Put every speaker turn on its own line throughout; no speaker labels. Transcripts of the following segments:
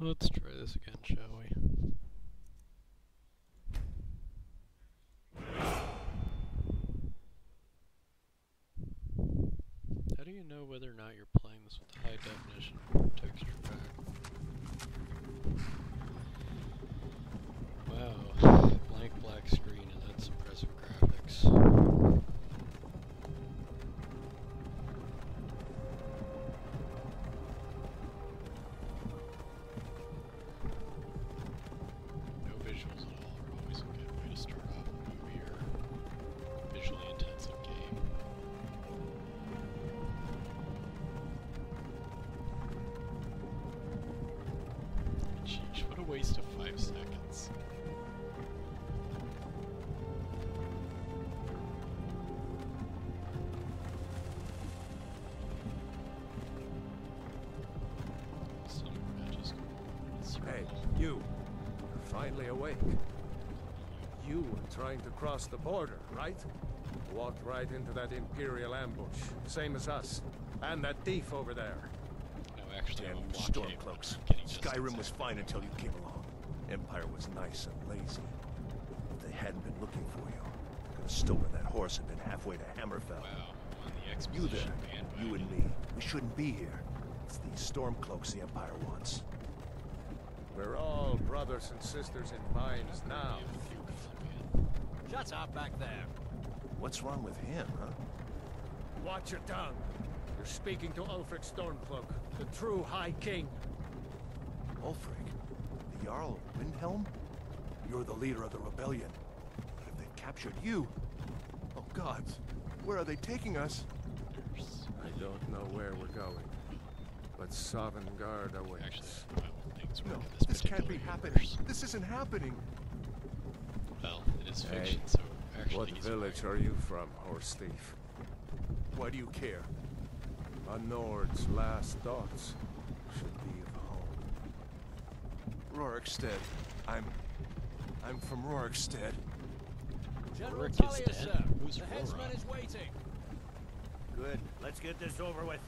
Let's try this again, shall we? How do you know whether or not you're playing this with high definition texture pack? Wow, blank black screen and that's impressive graphics. No visuals at all are always a good way to start off a movie or visually intensive game. Sheesh, what a waste of 5 seconds.
Hey, you. You're finally awake. You were trying to cross the border, right? Walked right into that Imperial ambush, same as us. And that thief over there.
No, actually,
Damn
I'm
you
blockade,
Stormcloaks.
I'm getting
Skyrim was
distance.
fine until you came along. Empire was nice and lazy. If they hadn't been looking for you, they could have stolen that horse and been halfway to Hammerfell.
Wow, on the
You
exposition
there,
bandwagon.
you and me, we shouldn't be here. It's these Stormcloaks the Empire wants.
We're all brothers and sisters in vines now.
Shut up back there.
What's wrong with him, huh?
Watch your tongue. You're speaking to Ulfric Stormcloak, the true High King.
Ulfric? The Jarl of Windhelm? You're the leader of the rebellion. But if they've captured you... Oh gods, where are they taking us?
I don't know where we're going, but Sovngarde awaits.
Actually, well, things work
No,
in this
this can't be
particular
happening.
universe.
This isn't happening.
Well, it is
Hey,
fiction, so actually
What
he's
village
right.
are you from, horse thief?
Why do you care?
A Nord's last thoughts should be of home.
Rorikstead. I'm from Rorikstead.
General
Rick is
Tullius,
dead.
sir.
Who's
The headsman
Roran?
is waiting.
Good. Let's get this over with.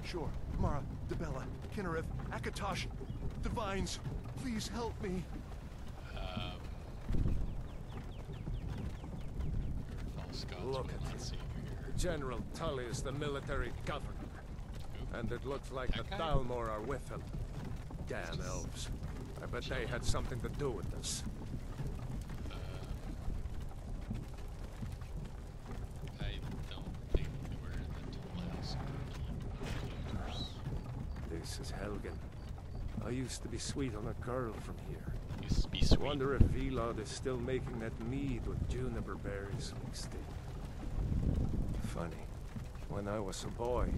Sure. Mara, Debella, Kinnereth, Akatosh, Divines, please help me.
False gods
Look
will
at
not
him.
save you here.
General Tullius, the military governor. And it looks like
That
the
guy?
Thalmor are with him. Damn elves. I bet they had something to do with this.
I don't think we're in the tool house.
This is Helgen. I used to be sweet on a girl from here.
Used to be sweet.
Wonder if Vilod is still making that mead with juniper berries mixed in. Funny. When I was a boy,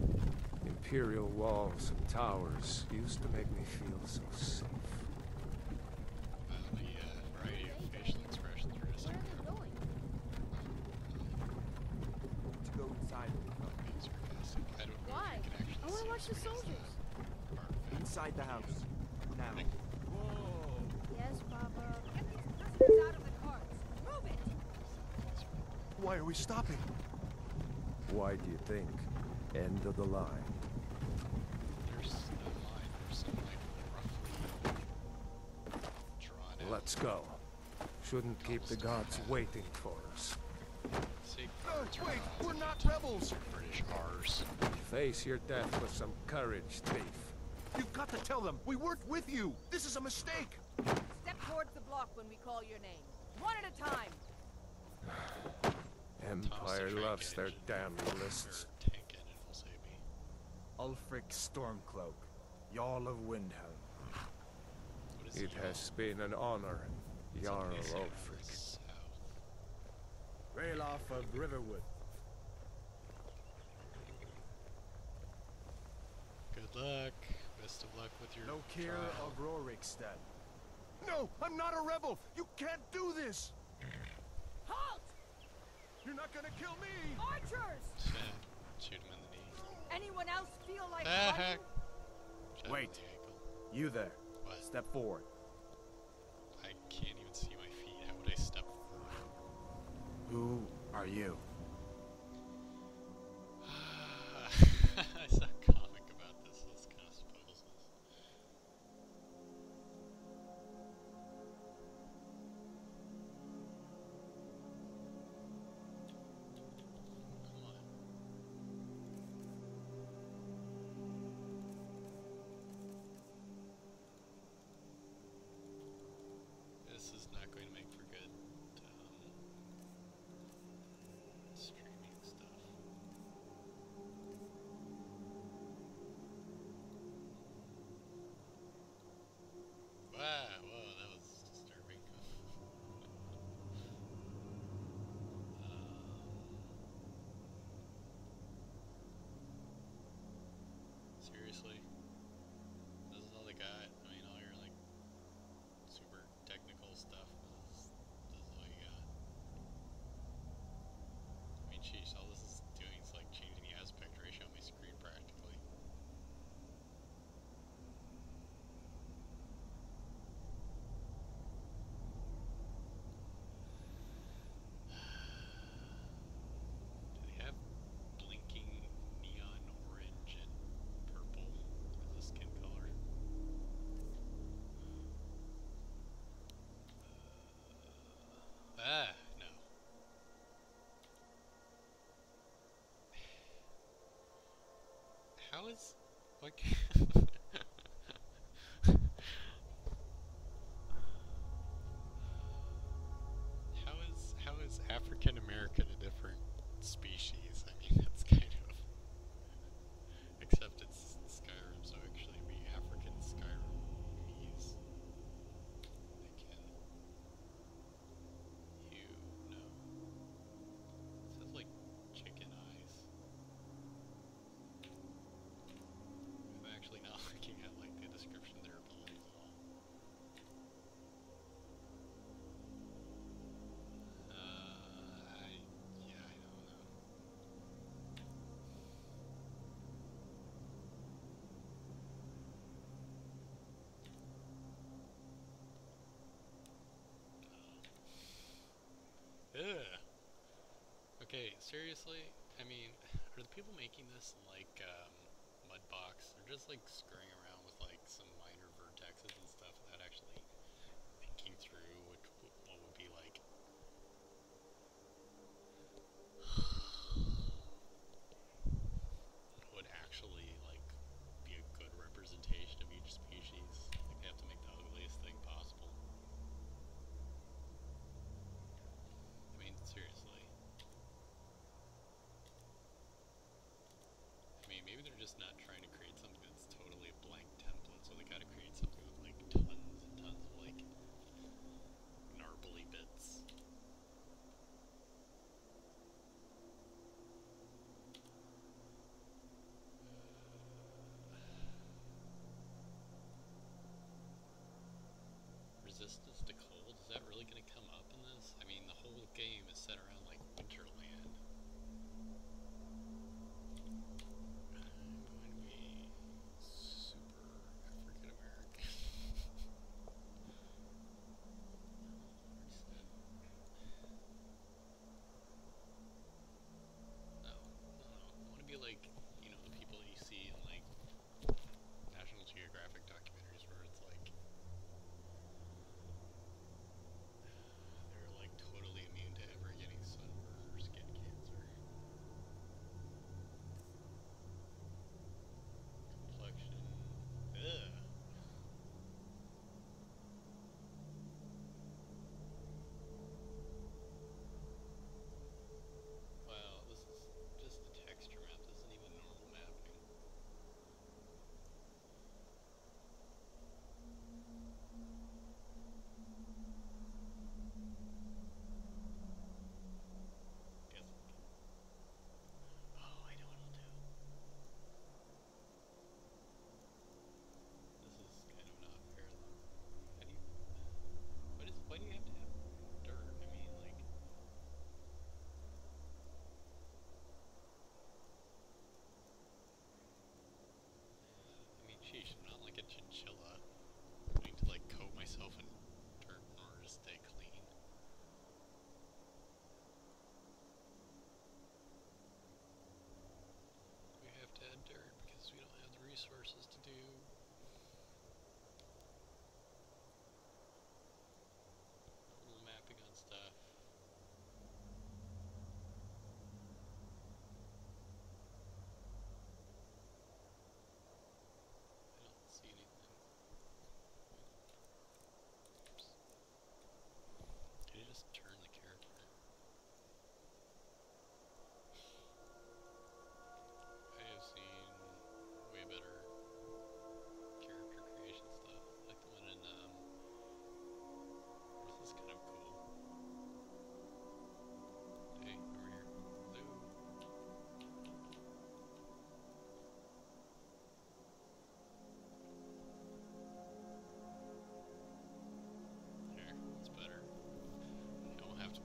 imperial walls and towers used to make me feel so safe.
Wow, the variety of facial expressions are just incredible.
To go inside.
Being sarcastic. I don't know
Why?
if you can actually
I want to
see
watch the
because
soldiers.
artifact.
Inside the house. Now.
Yes, Papa. Get these prisoners out of the carts. Move it!
Why are we stopping?
Why do you think? End of the line.
There's no line. There's some line roughly drawn out.
Let's go. Shouldn't keep the gods waiting for us.
Safeguards
No,
are
wait,
not
we're not
limited.
rebels.
They're British R's.
Face your death with some courage, thief.
You've got to tell them we worked with you. This is a mistake.
Step towards the block when we call your name. One at a time.
Empire
Thomas the
loves their
Tank
damn
Engine.
lists.
Or Tank Engine will save me.
Ulfric Stormcloak, Jarl of Windhelm.
What is
It
the
has been an honor, Jarl
It's facing
Ulfric.
south.
Ralof of Riverwood.
Good luck. Best of luck with your
Lokir
trial.
of Rorikstead.
No, I'm not a rebel. You can't do this.
Halt!
You're not gonna kill me.
Archers!
Shoot him in the knee.
Anyone else feel like
Ah,
running?
heck. Shot him
Wait.
in the ankle.
You there.
What?
Step forward.
I can't even see my feet. How would I step forward?
Who are you?
I saw a comic about this. This kind of spoils this. How is like how is African American a different species? I mean, that's kind of except it's Skyrim, so actually be African Skyrimese. I can you know. It says like chicken eyes. I'm actually not looking at like the description of their abilities at all. Yeah, I don't know. Ugh. Okay, seriously? I mean, are the people making this in like Mudbox? They're just like screwing around with like some minor vertexes and stuff without actually thinking through what would be like would actually like be a good representation of each species. Like they have to make the ugliest thing possible. I mean, seriously. I mean, maybe they're just not trying to create something that's totally a blank template, so they gotta create something with like tons and tons of like gnarbly bits. Resistance to cold, is that really gonna come up in this? I mean, the whole game is set around like Winterland. I'm going to be super African American. No, I want to be like, you know, the people that you see in like National Geographic documentaries where it's like they're like totally immune to ever getting sunburn or skin cancer. Complexion. Ugh. Wow, this is just the texture map. This isn't even normal mapping. Guess. Oh, I know what I'll do. This is kind of not fair though. How do you? Why do you have to have dirt? I mean, like. I mean, sheesh, I'm not like a chinchilla. I need to like coat myself in dirt in order to stay clean. We have to add dirt because we don't have the resources to do normal mapping on stuff. I don't see anything. Oops. Can you just turn the character? I have seen way better character creation stuff, like the one in this is kind of cool. Hey, over here. Hello. There, that's better. I don't have to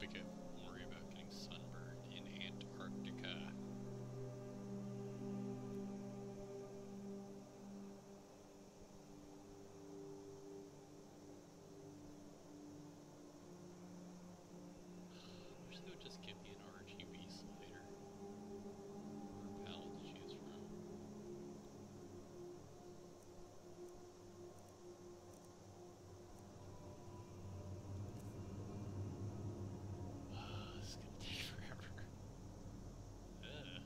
worry about getting sunburned in Antarctica. I wish they would just give me an RGB slider or palette to choose from. This is gonna take forever. Ugh.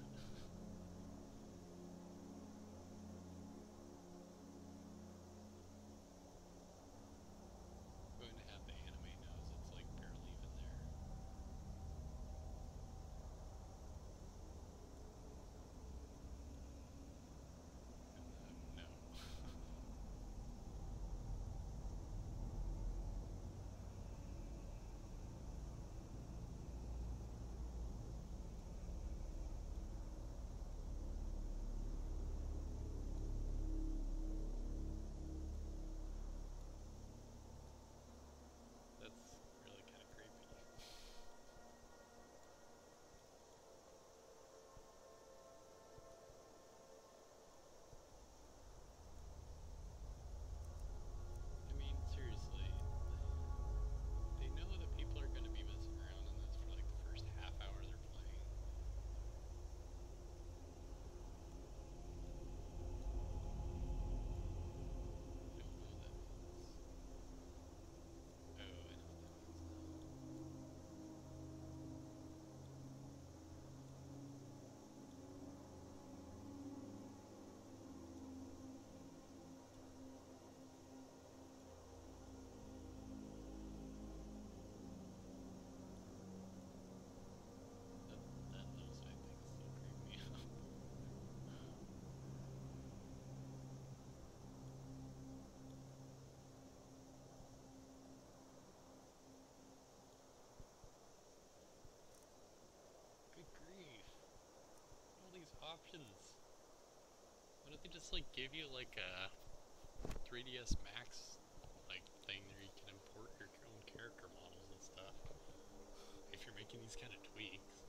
extensions. Why don't they just like give you like a 3DS Max like thing where you can import your own character models and stuff if you're making these kind of tweaks.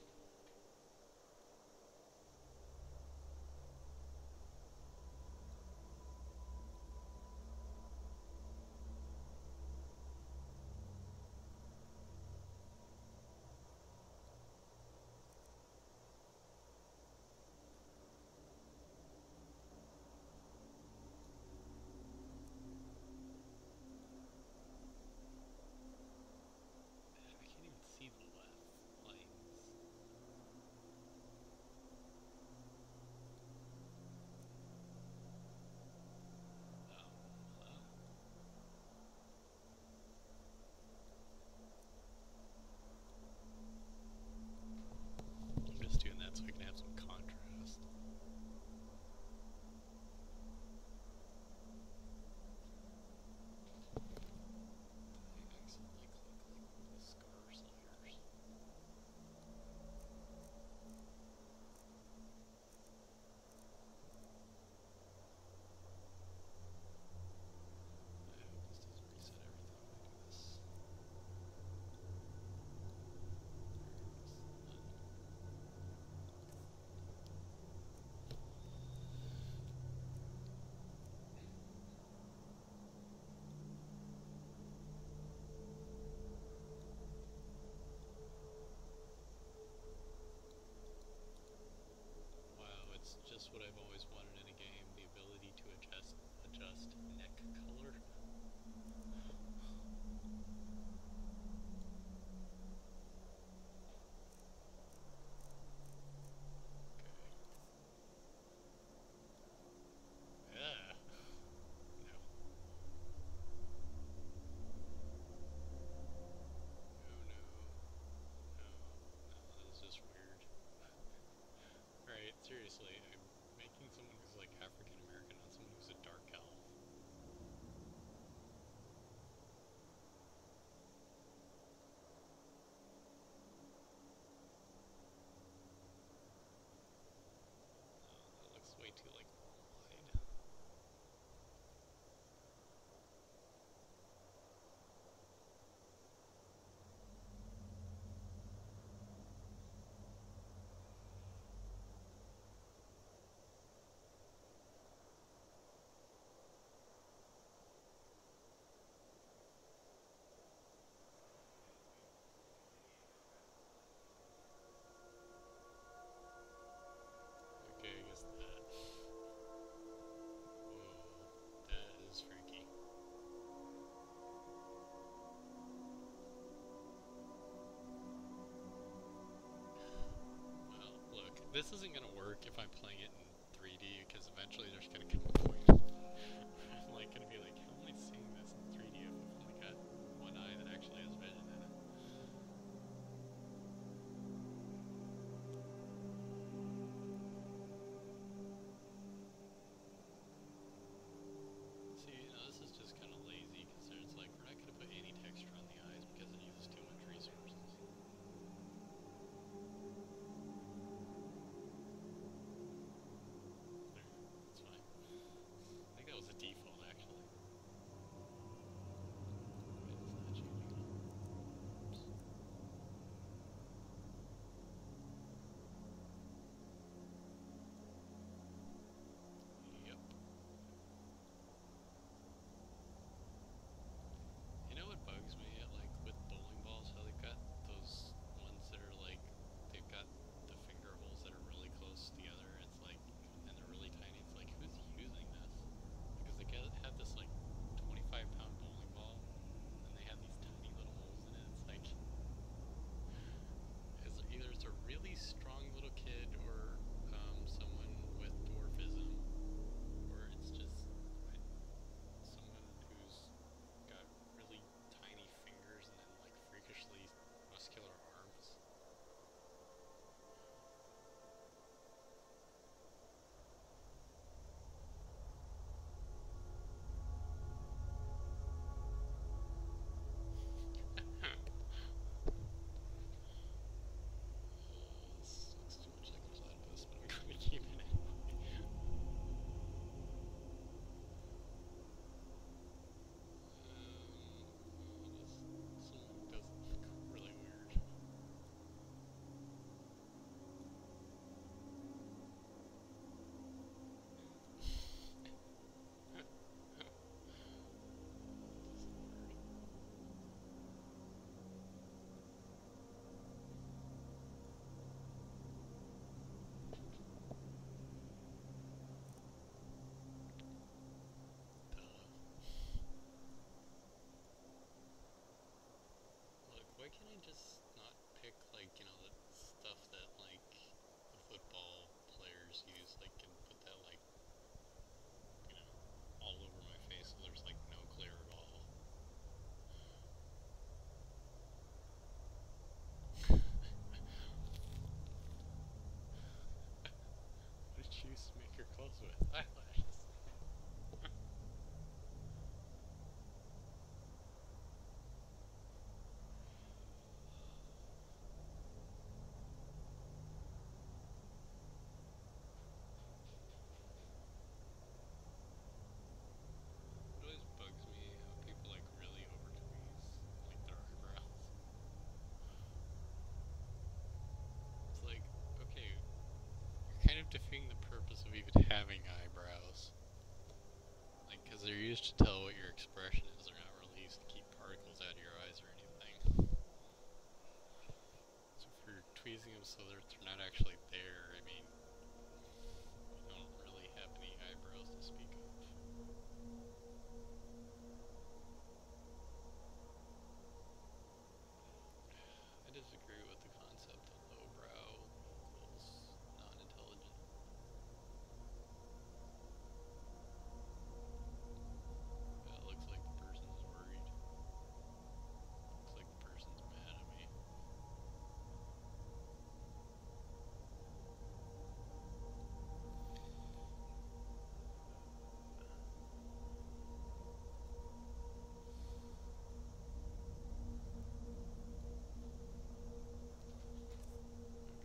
I can't even see the left lanes. Huh? I'm just doing that so I can have some contrast. I accidentally click like one of the scar sliders. I hope this doesn't reset everything when I do this. Wow, it's just what I've always wanted in a game, the ability to adjust neck color. Okay. Yeah. No. Oh no. No. No, that was just weird. Alright, seriously, I'm making someone who's like African American, not someone who's a dark elf. That looks way too like wide. Okay, I guess that. Whoa, that is freaky. Well, look, this isn't gonna work if I'm playing it in 3D because eventually there's gonna come a point I'm like gonna be like, how am I seeing this in 3D if I've only got one eye that actually has vision in it? See, this is just kind of lazy because it's like we're not gonna put any texture on the eyes because it uses too much resources. There, that's fine. I think that was a default actually. It's not changing at all. Oops. Yep. You know what bugs me like with bowling balls? How they've got those ones that are like they've got the finger holes that are really close together. It's like and they're really tiny. It's like who's using this? Because they have this like 25-pound bowling ball and they have these tiny little holes in it. It's like either it's a really strong little kid or someone with dwarfism, or it's just someone who's got really tiny fingers and then like freakishly muscular arms. clothes with? Eyelashes. It always bugs me how people like really over tweeze like their eyebrows. It's like, okay, you're kind of defeating the purpose of even having eyebrows. Like, because they're used to tell what your expression is. They're not really used to keep particles out of your eyes or anything. So if you're tweezing them so they're not actually there, I mean, you don't really have any eyebrows to speak of. I disagree with the concept that lowbrow equals non-intelligent. It looks like the person's worried. Looks like the person's mad at me.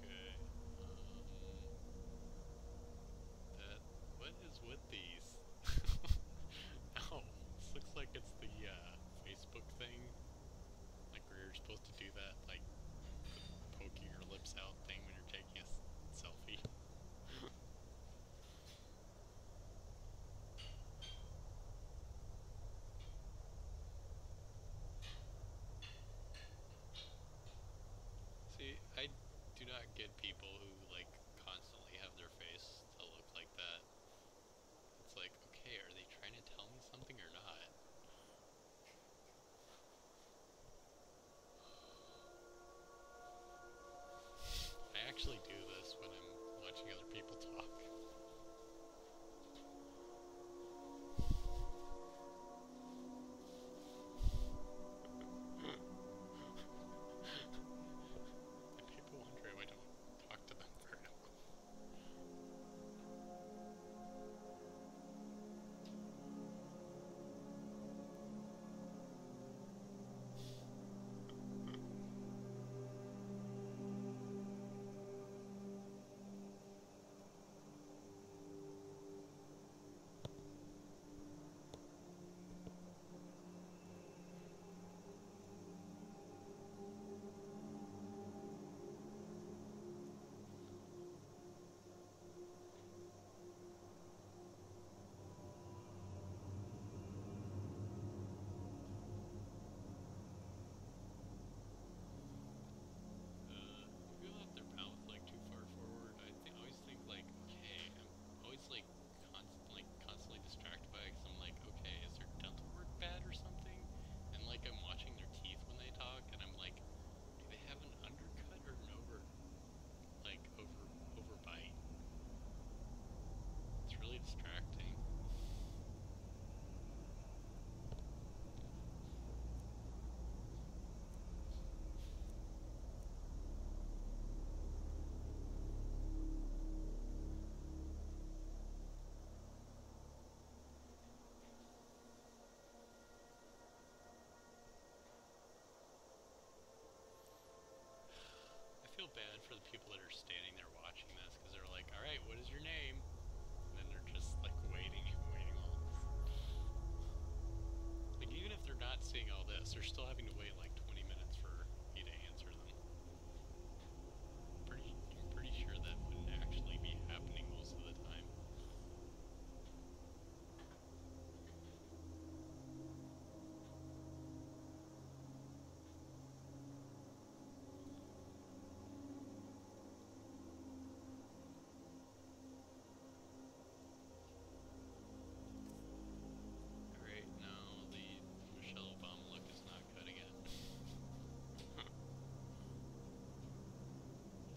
Okay. That. What is with these? Oh, this looks like it's the Facebook thing. Like where you're supposed to do that, like poking your lips out thing when you're taking a selfie. See, I do not get people who like constantly have their face to look like that. It's like, okay, are they trying to tell me something or not? I actually do this when I'm watching other people talk. And people wonder if I don't talk to them very often. People have their mouth like too far forward. Always think like, okay, I'm always like constantly distracted by it 'cause I'm like, okay, is their dental work bad or something? And like I'm watching their teeth when they talk, and I'm like, do they have an undercut or an over bite? It's really distracting. I feel bad for the people that are standing there watching this because they're like, all right, what is your name? And then they're just like waiting and waiting all this. Like even if they're not seeing all this, they're still having to wait like 20 minutes for me to answer them. I'm pretty sure that wouldn't actually be happening most of the time. Alright, now the Michelle Obama look is not cutting it.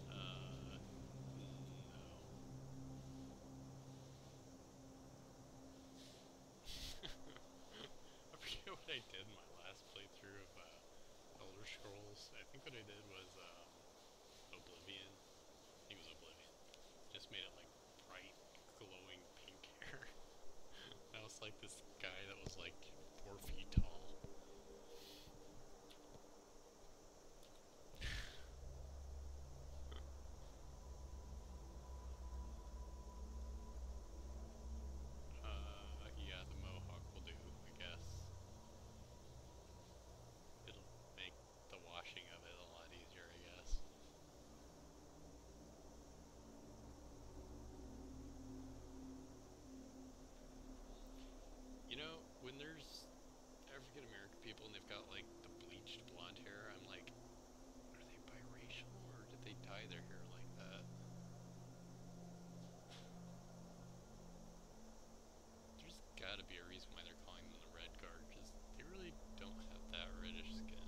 No. I forget what I did in my last playthrough of Elder Scrolls. I think what I did was Oblivion. I think it was Oblivion. Just made it like bright, glowing they dye their hair like that? There's gotta be a reason why they're calling them the Red Guard, because they really don't have that reddish skin.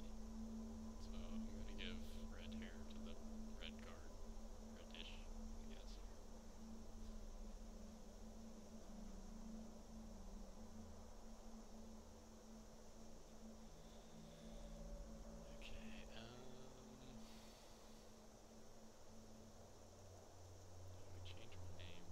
So I'm gonna give red hair to the Red Guard. Reddish, I guess. Okay, how do I change my name?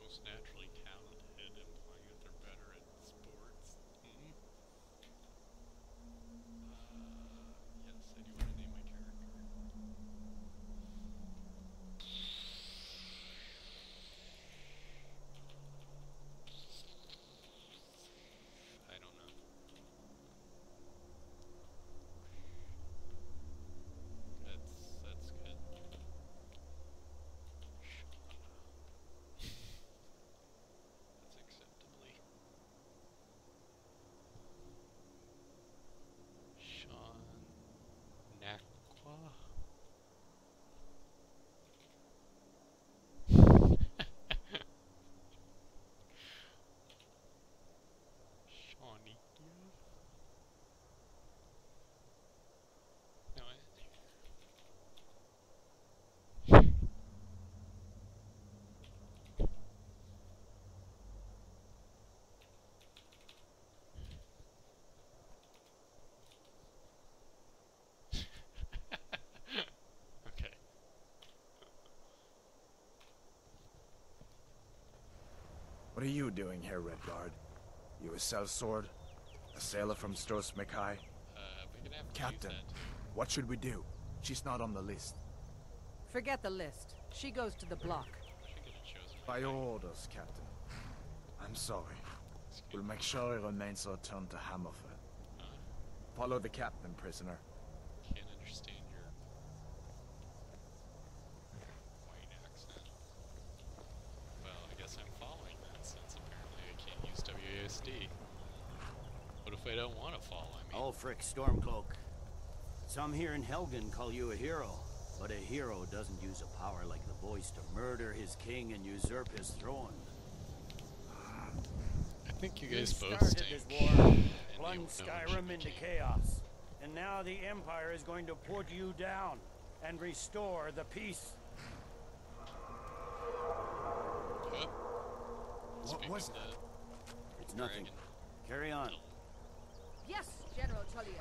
Most naturally talented, implying that they're better at sports. Yes, I do want to name my character. I don't know. That's good. That's acceptably. Sean Nakwa. Shaunikia. No, okay.
What are you doing here, Redguard? You a sellsword? A sailor from Stros Mackay?
We're gonna have to
Captain,
use that too.
what should we do? She's not on the list.
Forget the list. She goes to the block.
Wish I could have chosen
By
my
your
name.
orders, Captain. I'm sorry. We'll make sure he remains returned to Hammerfell. Follow the captain, prisoner.
Can't understand your white accent. Well, I guess I'm following that since apparently I can't use WASD. What if I don't want to follow? I mean,
Ulfric Stormcloak. Some here in Helgen call you a hero, but a hero doesn't use a power like the voice to murder his king and usurp his throne.
I think you
You
guys both
started
stink.
this war,
and you
plunged
know what
Skyrim
should be
into
king.
chaos, and now the Empire is going to put you down and restore the peace.
Yep.
What
Speaking
was
of
that?
It's nothing.
dragon.
Carry on.
Yes, General Tullius.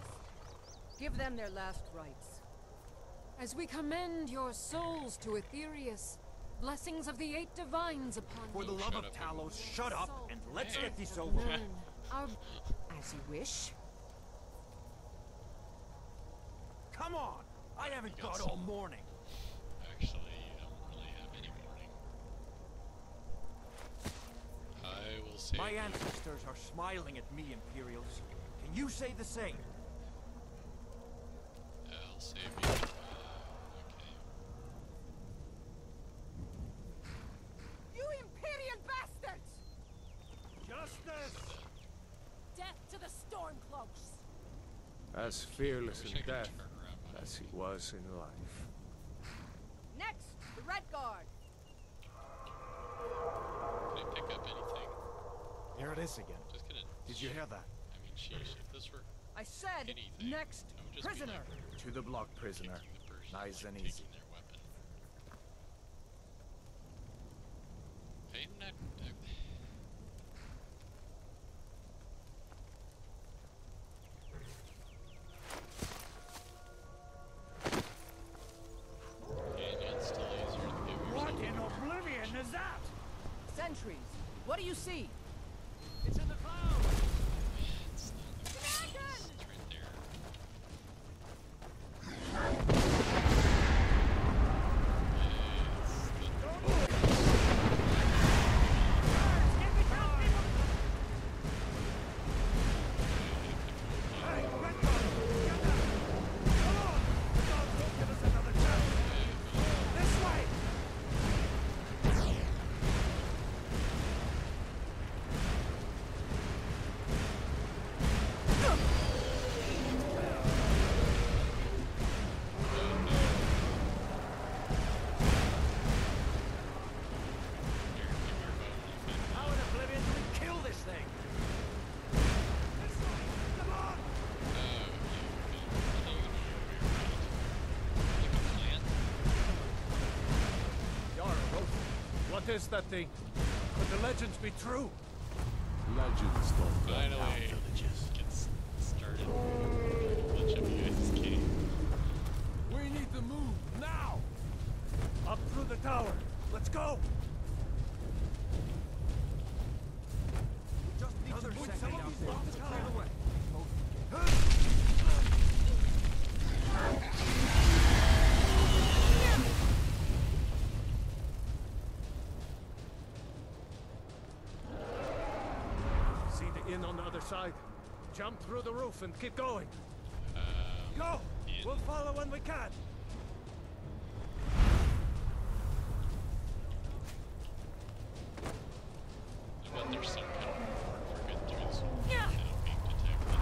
Give them their last rites.
As we commend your souls to Aetherius, blessings of the eight divines upon
For the
you.
love
Shut
of
up,
Talos, shut up and let's
Hey.
get this
Of
over with.
men, our... As you wish.
Come on! I haven't
got
got all
some.
morning.
Actually, you don't really have any warning. I will say.
My ancestors are smiling at me, Imperials. Can you say the same?
I'll save you. Okay.
You Imperial bastards!
Justice!
Death to the Stormcloaks!
As fearless
Wish I
in
could
death
turn around my-
as he was in life.
Next, the Red Guard.
Can I pick up anything?
Here it is again.
Just gonna.
Did you hear that?
I mean, sheesh, if this were
I said,
anything,
next,
I would just
prisoner.
be like
To the block, prisoner.
kicking the person,
Nice
like,
and easy.
taking their weapon. I'm not. Okay, and it's still easier to give yourself.
What in oblivion is that?
Sentries, what do you see?
It's in the clouds!
It's right there.
What is that thing? Could the legends be true?
Legends don't burn down
Finally,
villages.
gets started. Bunch of you guys came.
We need to move, now! Up through the tower. Let's go!
Just need to put some of these bombs clear away.
See the inn on the other side. Jump through the roof and keep going. Go!
inn.
We'll follow when we can.
I bet there's some kind of reward for getting through this without being detected.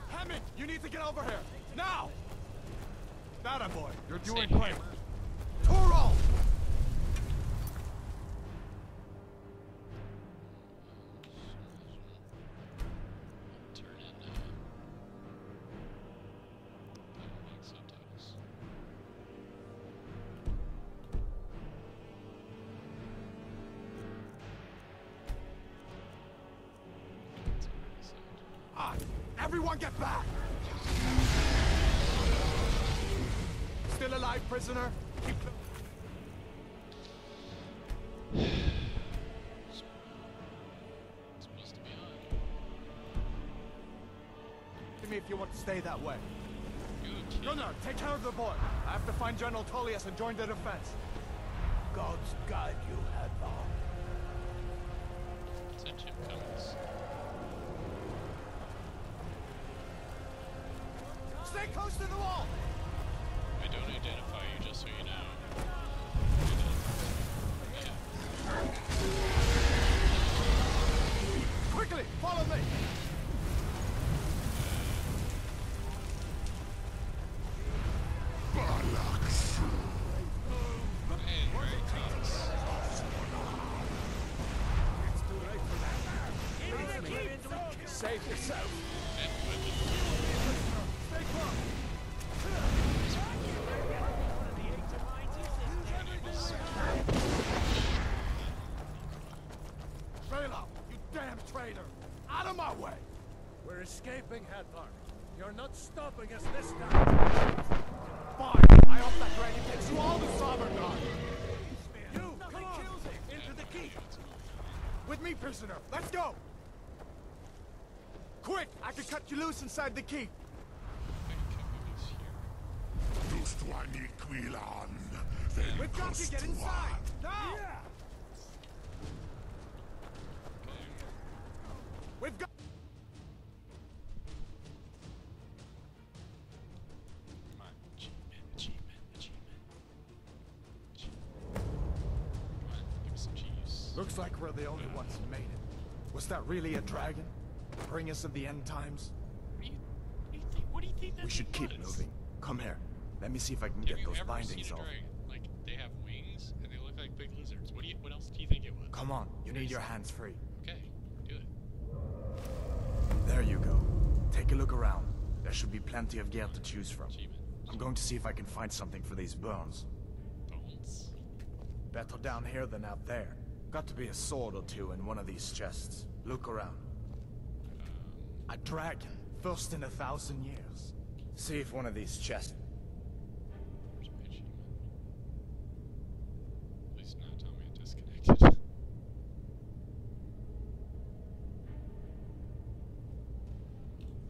Hammond, you need to get over here! Now! That boy, you're doing
Same
great.
here.
Toro!
Turn in dialogue subtitles. It's already saved.
Ah, everyone get back! Still alive, prisoner? Keep close.
It's supposed to be on.
To me if you want to stay that way.
You kid.
Gunnar, take care of the boy. I have to find General Tullius and join the defense. God's guide you, Hadvar.
Said Jim Cummings.
Stay close to the wall!
I don't identify you, just so you know.
Quickly, follow me!
Hey, great talks.
It's too late for that. Save yourself.
And weapons.
Stay close! Rayla, you damn traitor! Out of my way!
We're escaping, Hadvar. You're not stopping us this time.
Fine, I hope that dragon takes you all to Sovereign. You, come on! Into the keep! With me, prisoner. Let's go! Quick! I can cut you loose inside the keep! We've got to get inside! Now! We've got...
Come on. Achievement. Come on, give me some cheese.
Looks like we're the only ones who made it. Was that really a dragon? Bring us in the end times?
What do you think that
We should
thing
keep
was?
moving. Come here. Let me see if I can
Have
get
you
those
ever
bindings
seen a
off.
dragon? Like, they have wings, and they look like big lizards. What else do you think it was?
Come on, you need your hands free.
Okay, do it.
There you go. Take a look around. There should be plenty of gear to choose from.
Achievement.
I'm going to see if I can find something for these burns.
Bones?
Better down here than out there. Got to be a sword or two in one of these chests. Look around. A dragon, first in 1,000 years. See if one of these chests...
Where's my achievement? Please not tell me it disconnected.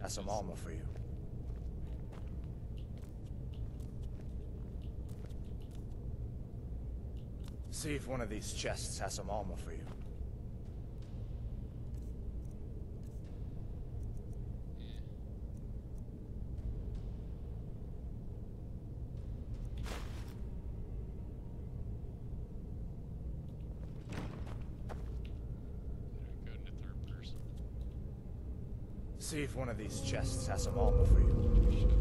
has some armor for you. See if one of these chests has some armor for you.
Go into third person.
See if one of these chests has some armor for you.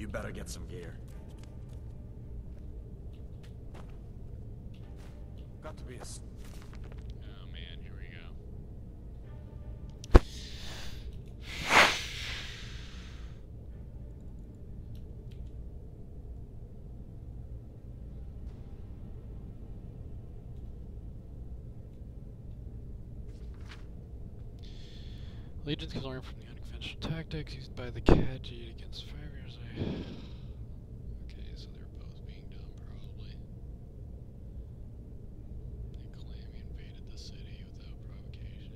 You better get some gear. Got to be a...
Oh man, here we go. Legions can learn from the unconventional tactics used by the Khajiit against fighters. Okay, so they're both being done, probably. They claim he invaded the city without provocation.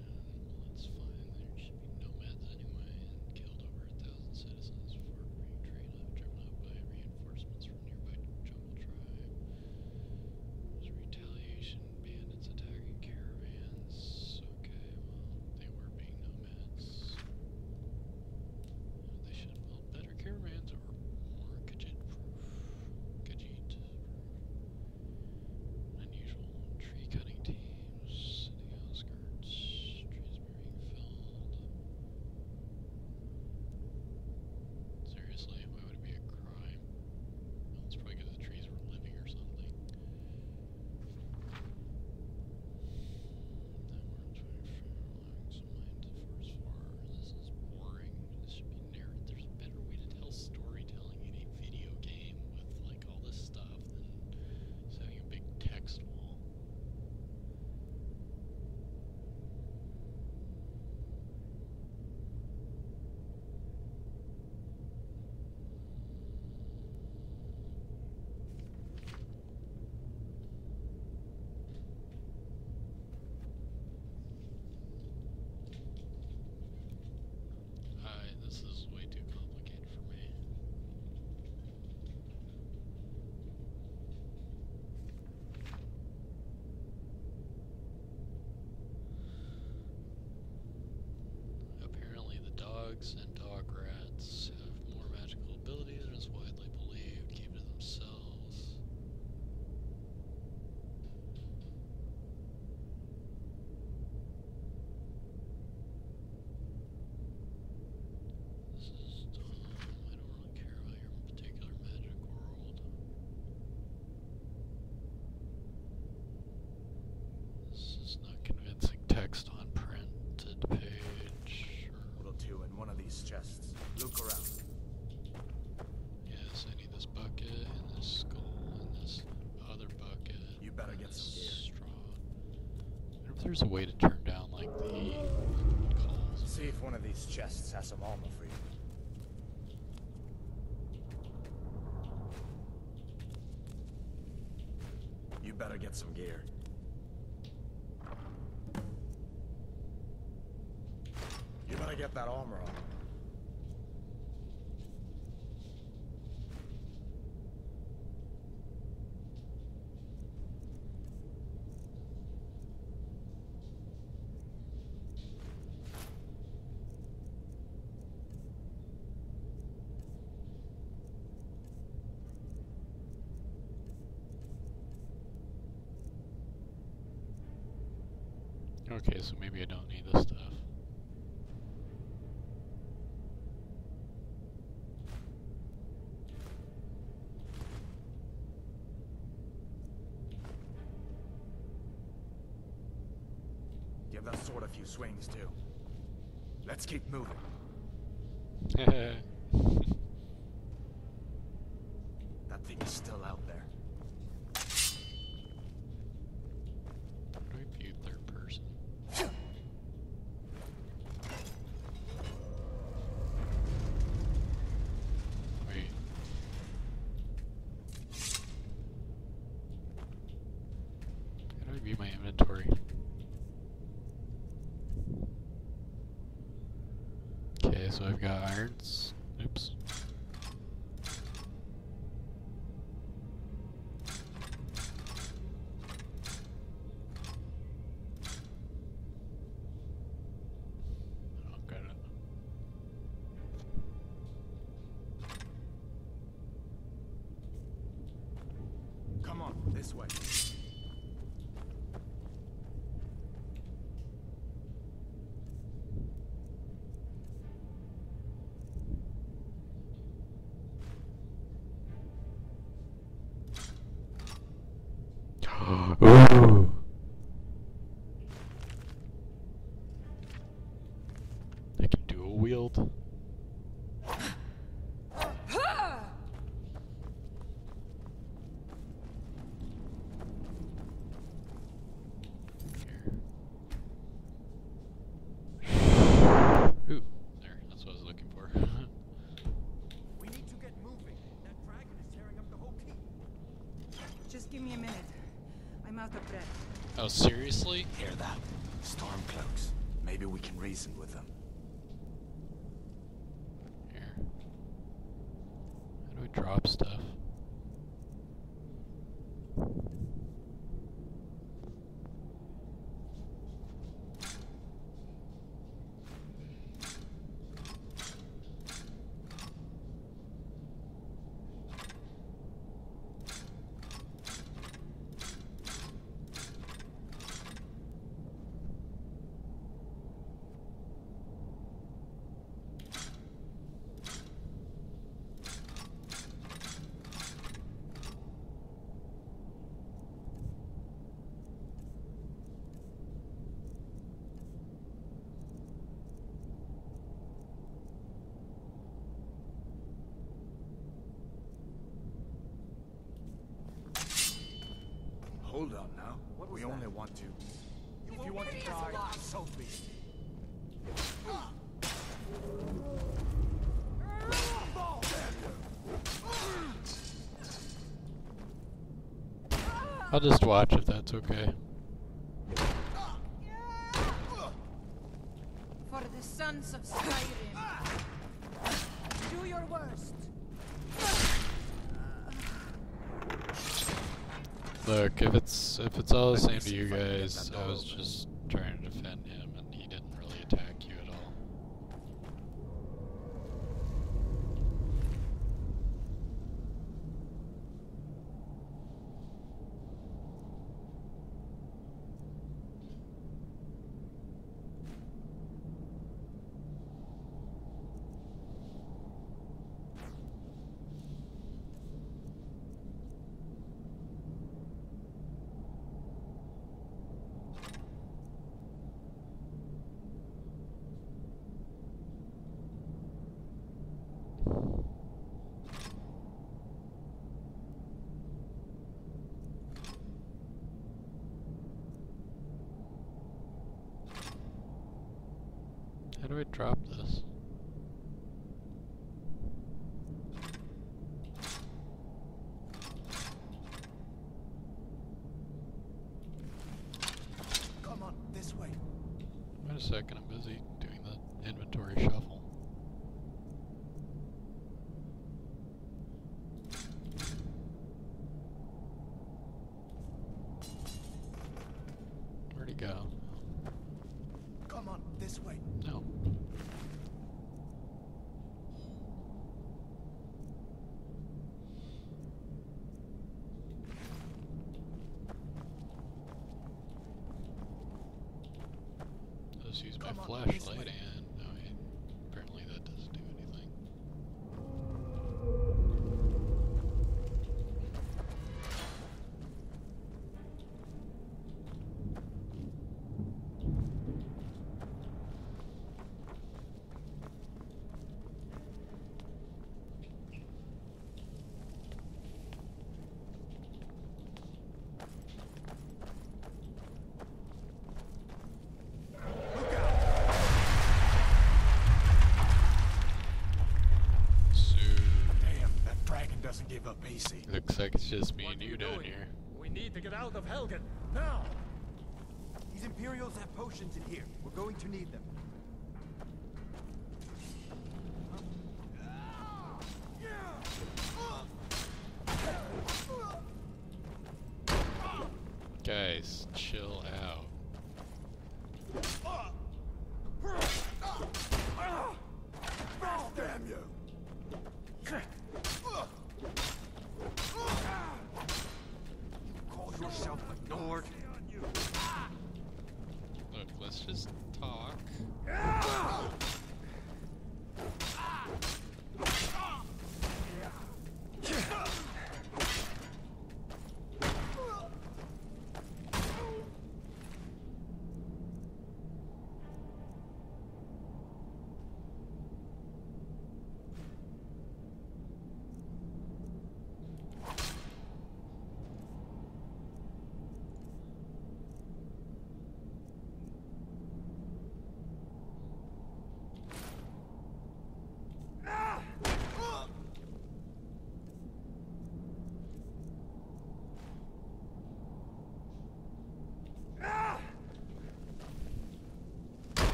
Well, that's fine. There should be nomads anyway, and killed over 1,000 citizens before being driven out by reinforcements from nearby jungle tribe. There's retaliation, bandits attacking caravans. Okay, well, they were being nomads. They should build better caravans or more Khajiit proof. Unusual tree cutting teams, city outskirts, trees were being felled. Seriously, why would it be a crime? Well, it's probably because the trees were living or something. This is boring. This should be narrative. There's a better way to tell storytelling in a video game with like all this stuff than just having a big text wall. This is way too complicated for me. Apparently the dogs and dog rats have more magical abilities than is widely believed. Keep to themselves. This is dumb. I don't really care about your particular magic world. This is not convincing text on printed page.
Little two in one of these chests. Look around.
Yes, I need this bucket and this skull and this other bucket.
You better
and
get some
this
gear.
straw. I wonder if there's a way to turn down like the calls.
See if one of these chests has some armor for you. You better get some gear. You better get that armor on.
Okay, so maybe I don't need this stuff.
Give that sword a few swings, too. Let's keep moving.
That
That thing is still out there.
How do I view third person? Wait. How do I view my inventory? Okay, so I've got irons. Oops. Oh, got it.
Come on, this way.
wield. Ooh, there, that's what I was looking for.
We need to get moving. That dragon is tearing up the whole keep.
Just give me a minute. I'm out of breath.
Oh, seriously?
Hear that? Stormcloaks. Maybe we can reason with them.
Here. How do we drop stuff?
Hold on now. We only want to...
If you want to die, so be it.
I'll just watch if that's okay.
For the sons of Skyrim. Do your worst.
Look, if it's all the same to you guys, I was just trying to defend him and he didn't really attack you at all. How do I drop this?
Come on, this way.
Wait a second, I'm busy doing the inventory shuffle. Where'd he go?
Come on, this way.
No. Let's use my flashlight and no, apparently that doesn't do anything.
Doesn't give up easy.
Looks like it's just me and you down here.
We need to get out of Helgen, now!
These Imperials have potions in here. We're going to need them.
Guys, chill out.
Damn you! Call yourself a Nord?
Look, let's just talk.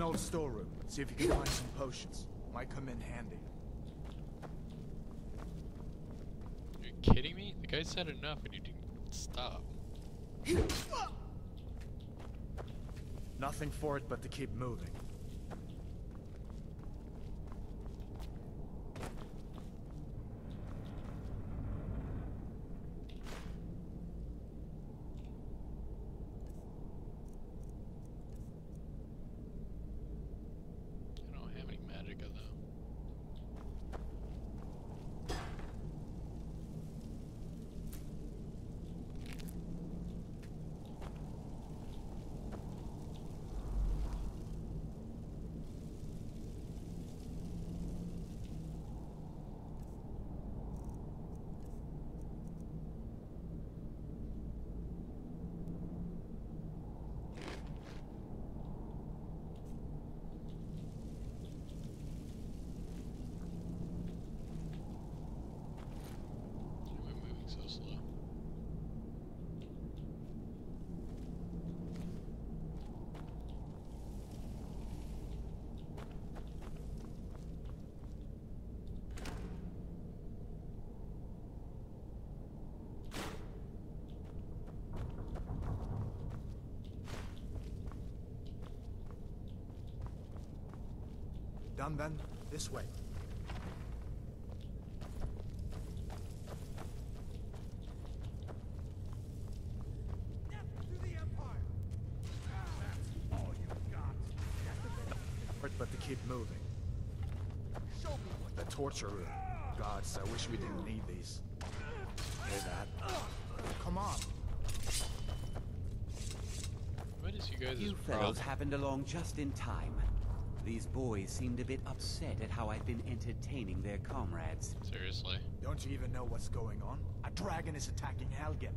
old storeroom. See if you can find some potions. Might come in handy.
Are you kidding me? The guy said enough and you didn't stop.
Nothing for it but to keep moving.
I don't have any magicka though. Why am I moving so slow?
Done then? This way.
Death to the Empire! That's all you got.
But to keep moving.
Show me what
The torture room. Gods, I wish we didn't need these. Hear that? Come on.
What is you guys'
You
problem?
fellows happened along just in time. These boys seemed a bit upset at how I've been entertaining their comrades.
Seriously?
Don't you even know what's going on? A dragon is attacking Helgen.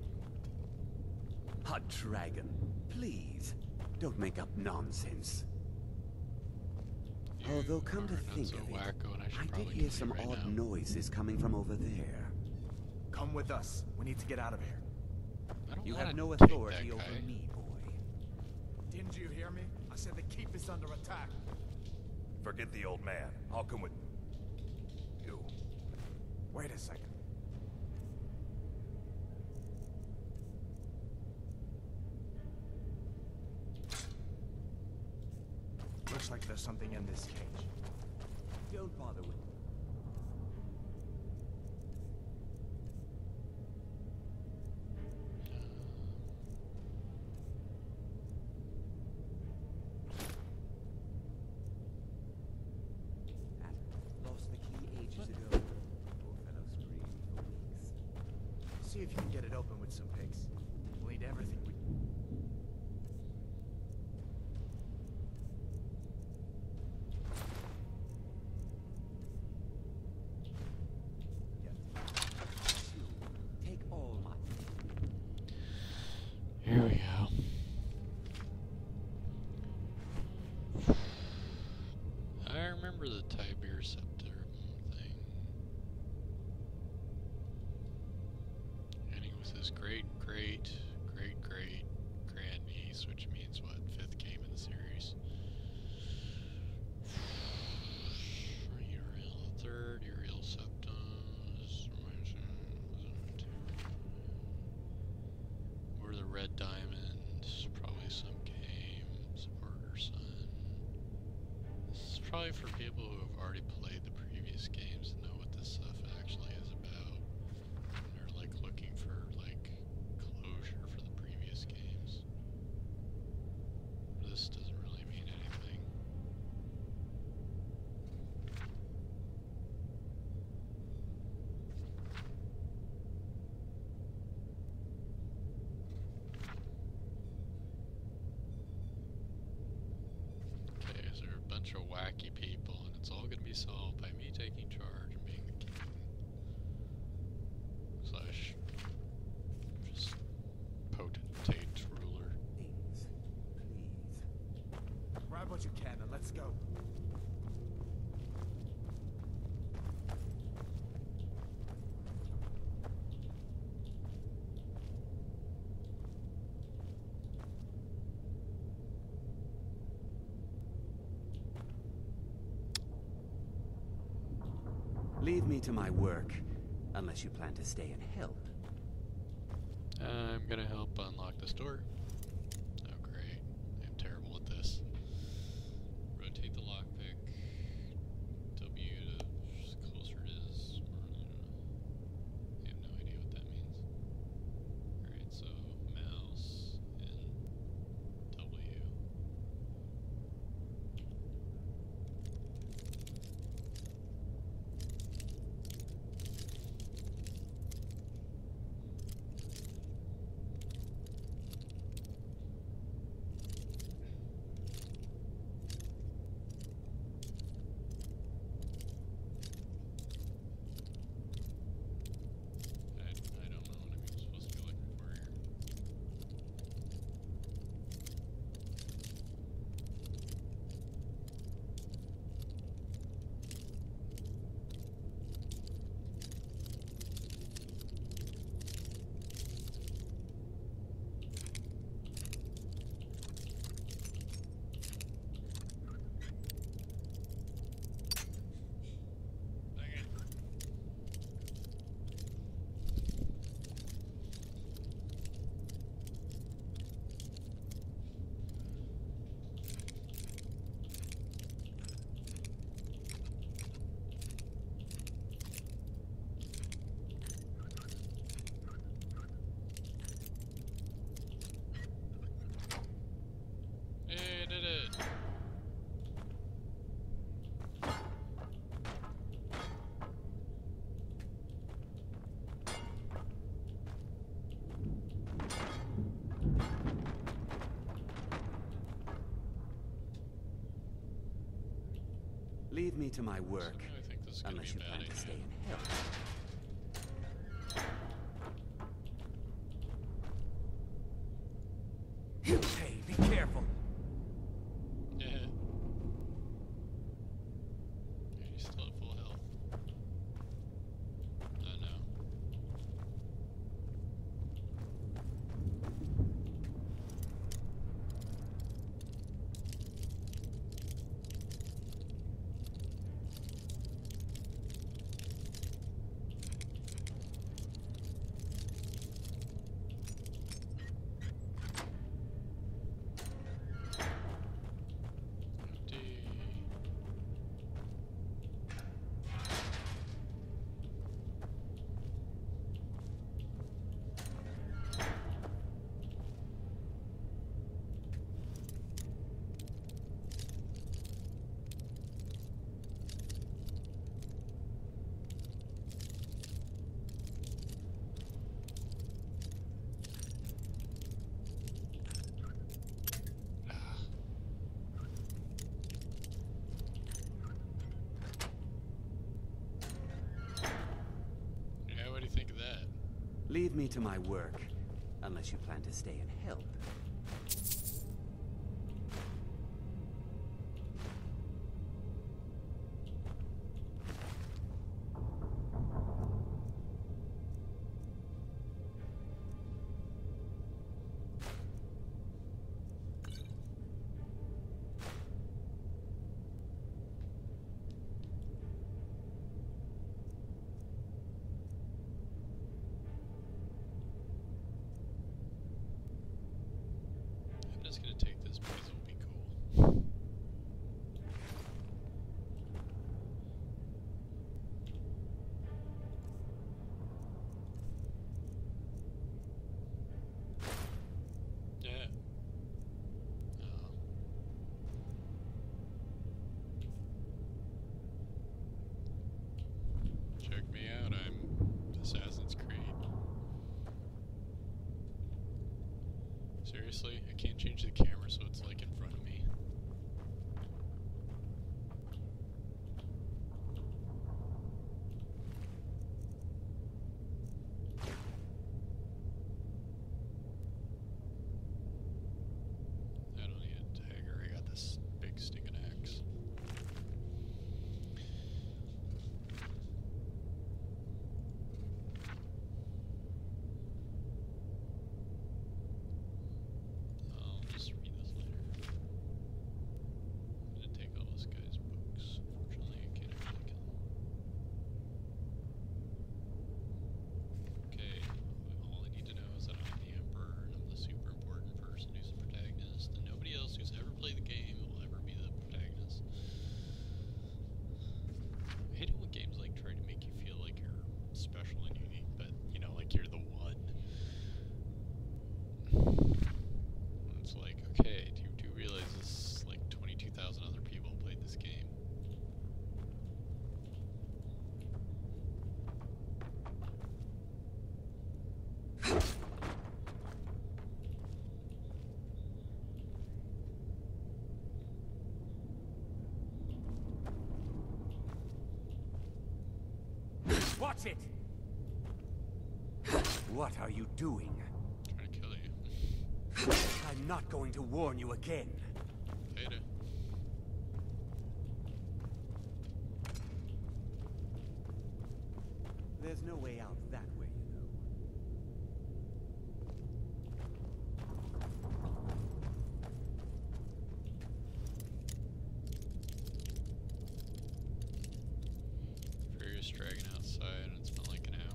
A dragon. Please, don't make up nonsense.
You
Although, come to
are not
think
so
of it,
wacko and I should
I did
probably
hear
kill
some
you right
odd
now.
noises coming from over there.
Come with us. We need to get out of here.
I don't
You
wanna
have no
take
authority
that
over
guy.
me, boy.
Didn't you hear me? I said the keep is under attack.
Forget the old man. I'll come with you.
Wait a second. Looks like there's something in this cage.
Don't bother with me. Lost the key ages ago. Poor fellow screamed for weeks.
See if you can get it open with some picks. We'll need everything we...
Take all my...
Here we go. I remember the Tiber Scepter thing. And he was his great grandniece, which means what? 5th game in the series. Uriel III, Uriel Septimus. Were the Red Diamonds, probably some game, support her son. This is probably for people who have already played the previous games and know what this stuff actually is about. And they're like looking for like closure for the previous games. This doesn't really mean anything. Okay, so there are a bunch of wacky people, and it's all going to be solved by me taking charge and being the king. Slash, just potentate ruler.
Things, please.
Grab what you can and let's go.
Leave me to my work, unless you plan to stay and help.
I'm gonna help unlock this door. Oh great, I'm terrible at this. Rotate the lockpick. W to closer it is. I have no idea what that means. Alright, so mouse and W. I don't know what I'm supposed to be looking for here. Dang it. Hey, I did it!
Leave me to my work,
Somehow I think this is gonna
unless
be
you
a bad
plan to stay
idea.
and help.
Hey, be careful.
Yeah. You're still at full health. Oh no. Empty. Yeah, what do you think of that?
Leave me to my work, unless you plan to stay and help.
I'm just gonna take this because it'll be cool. Yeah. Oh. Check me out, I'm Assassin's Creed. Seriously? I can't change the camera so it's like in front of me. I don't need a dagger, I got this big stinking axe. I'll just reload.
Watch it! What are you doing?
Trying to kill you.
I'm not going to warn you again.
Later.
There's no way out that way, you know.
Furious dragon outside, and it's been like an hour.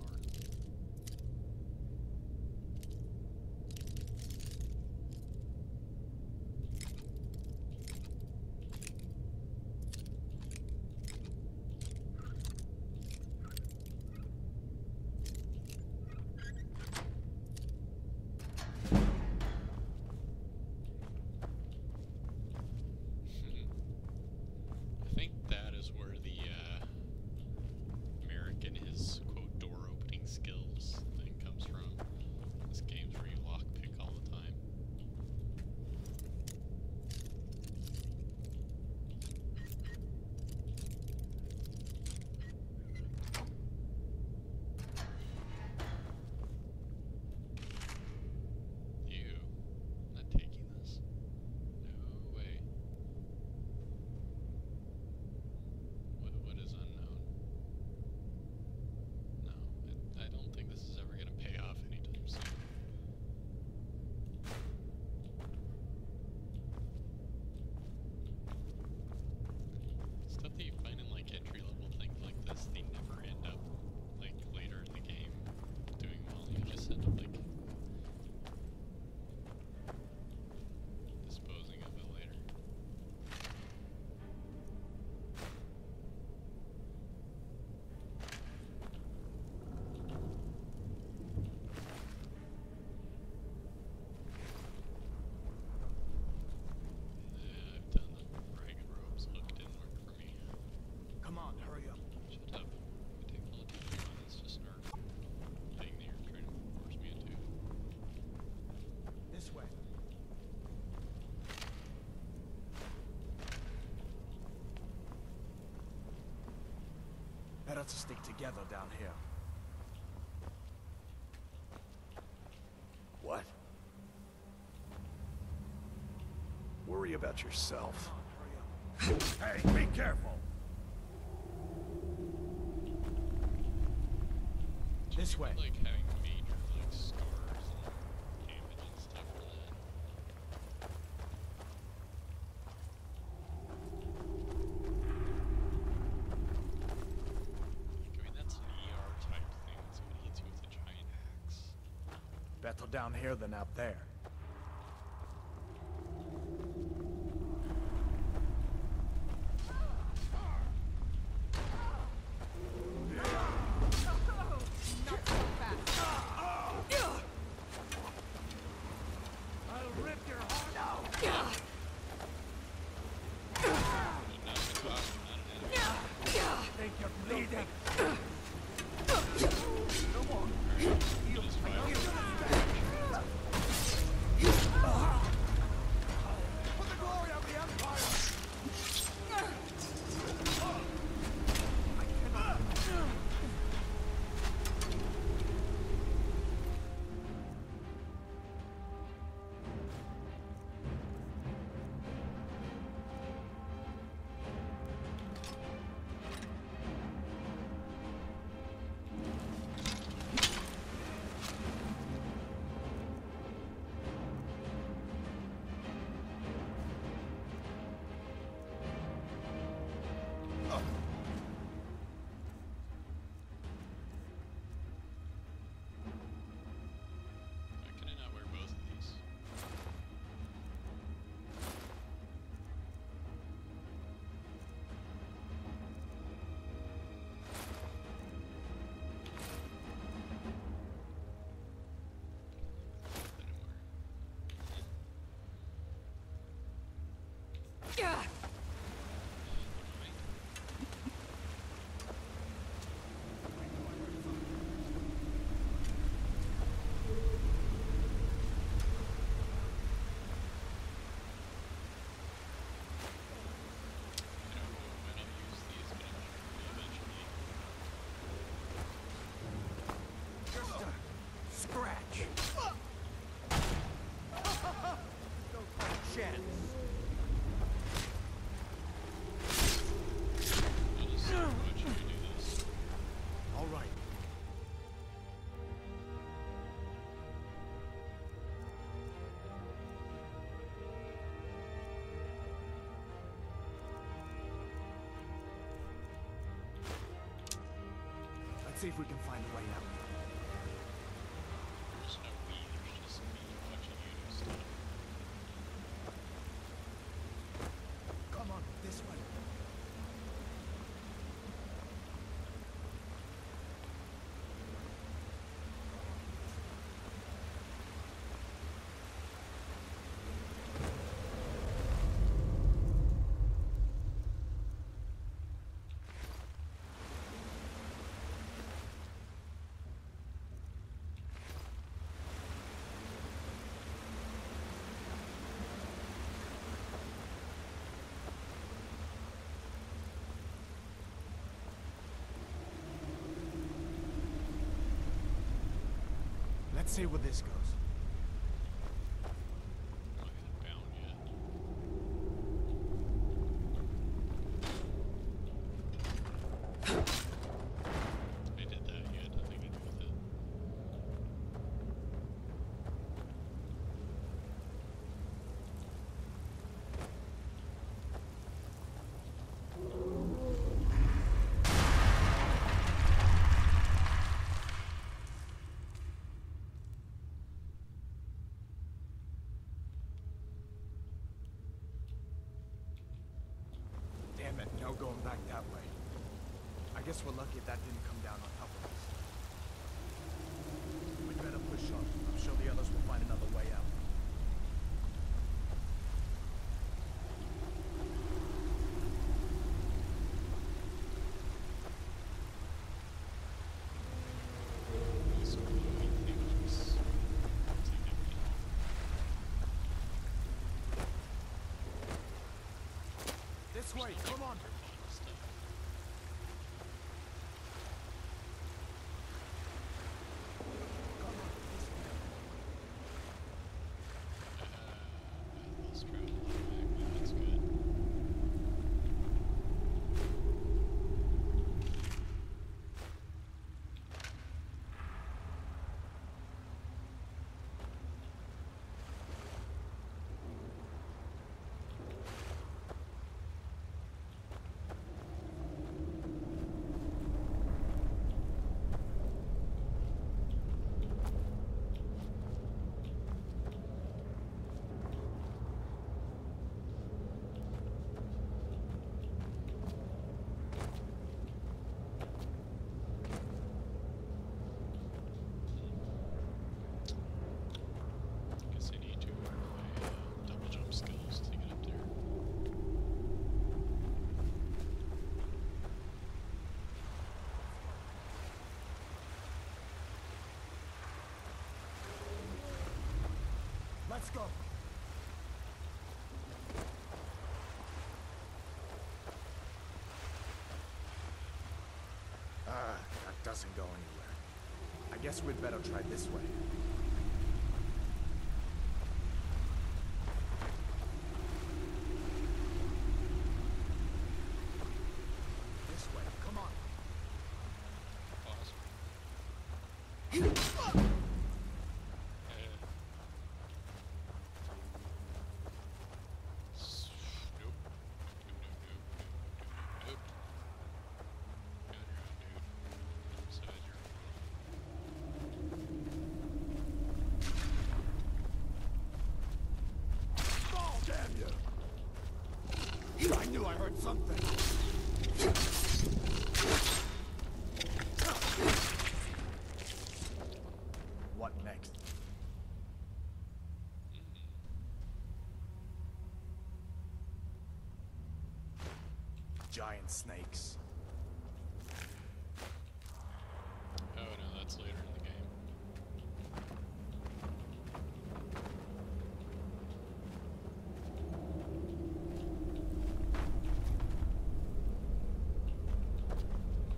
I think that is where the American his quote door opening skills thing comes from. This game's where you lockpick all the time. You not taking this? No way. What is unknown? No, I don't think this is ever going to pay off anytime soon. Stuff that you find in like entry level things like this, they never end up like later in the game doing well. You just end up like disposing of it later. I've done the ragged robes look didn't work for me.
Come on, hurry up.
Shut up. I take all the time on this to start thing that you're trying to force me into.
This way.
Better to stick together down here.
What? Worry about yourself.
Hey, be careful!
This way.
Like having major like scars and damage and stuff for that. I mean that's an ER type thing. Somebody hits you with a giant axe.
Better down here than out there.
I'll rip your heart out!
I'm not an enemy.
Think you're bleeding?
Just fire.
Let's see if we can find a way out.
There's no we, there's just me watching you do stuff.
Come on, this way. Let's see where this goes.
Am I bound yet? I did that, yeah, nothing to do with it.
Damn it, no going back that way. I guess we're lucky that didn't come down on top of us. We'd better push on. I'm sure the others will find another way out.
These glowing things significant.
This way, come on!
For fun stuff. Let's travel back. That's good. Guess I need to learn my double jump skills to get up there.
Let's go! That doesn't go anywhere. I guess we'd better try this way. This way, come on.
Pause. Nope. Nope. You're on your own, dude. Besides, you're
Oh, damn you! I knew I heard something. What next? Giant snakes.
Oh no, that's later in the game.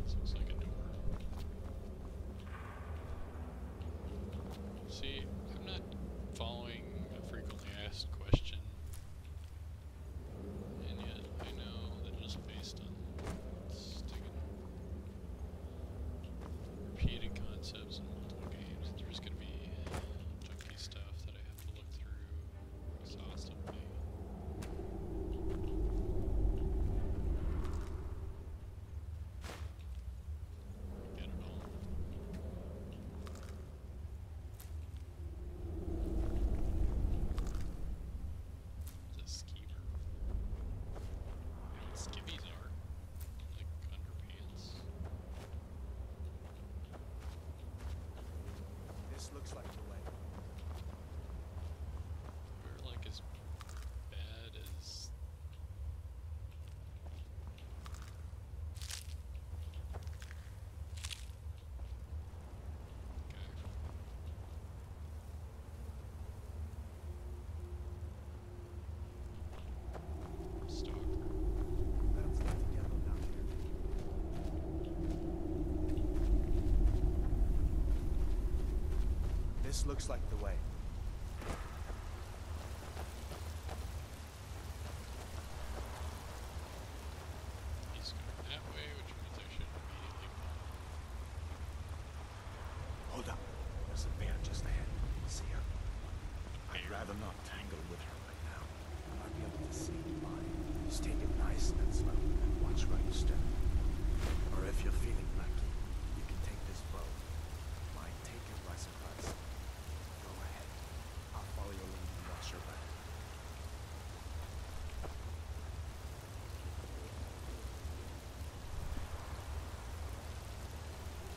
This looks like a door. See, I'm not following a frequently asked question. And yet I know that just based on
This looks like the way.
He's going that way, which means I should immediately follow.
Hold up. There's a bear just ahead. See her? I'd rather not tangle with her right now. I might be able to see the body. Just take it nice and slow and watch where you step. Or if you're feeling lucky, you can take this bow. Might take it by surprise. Go ahead. I'll follow your lead and watch your back.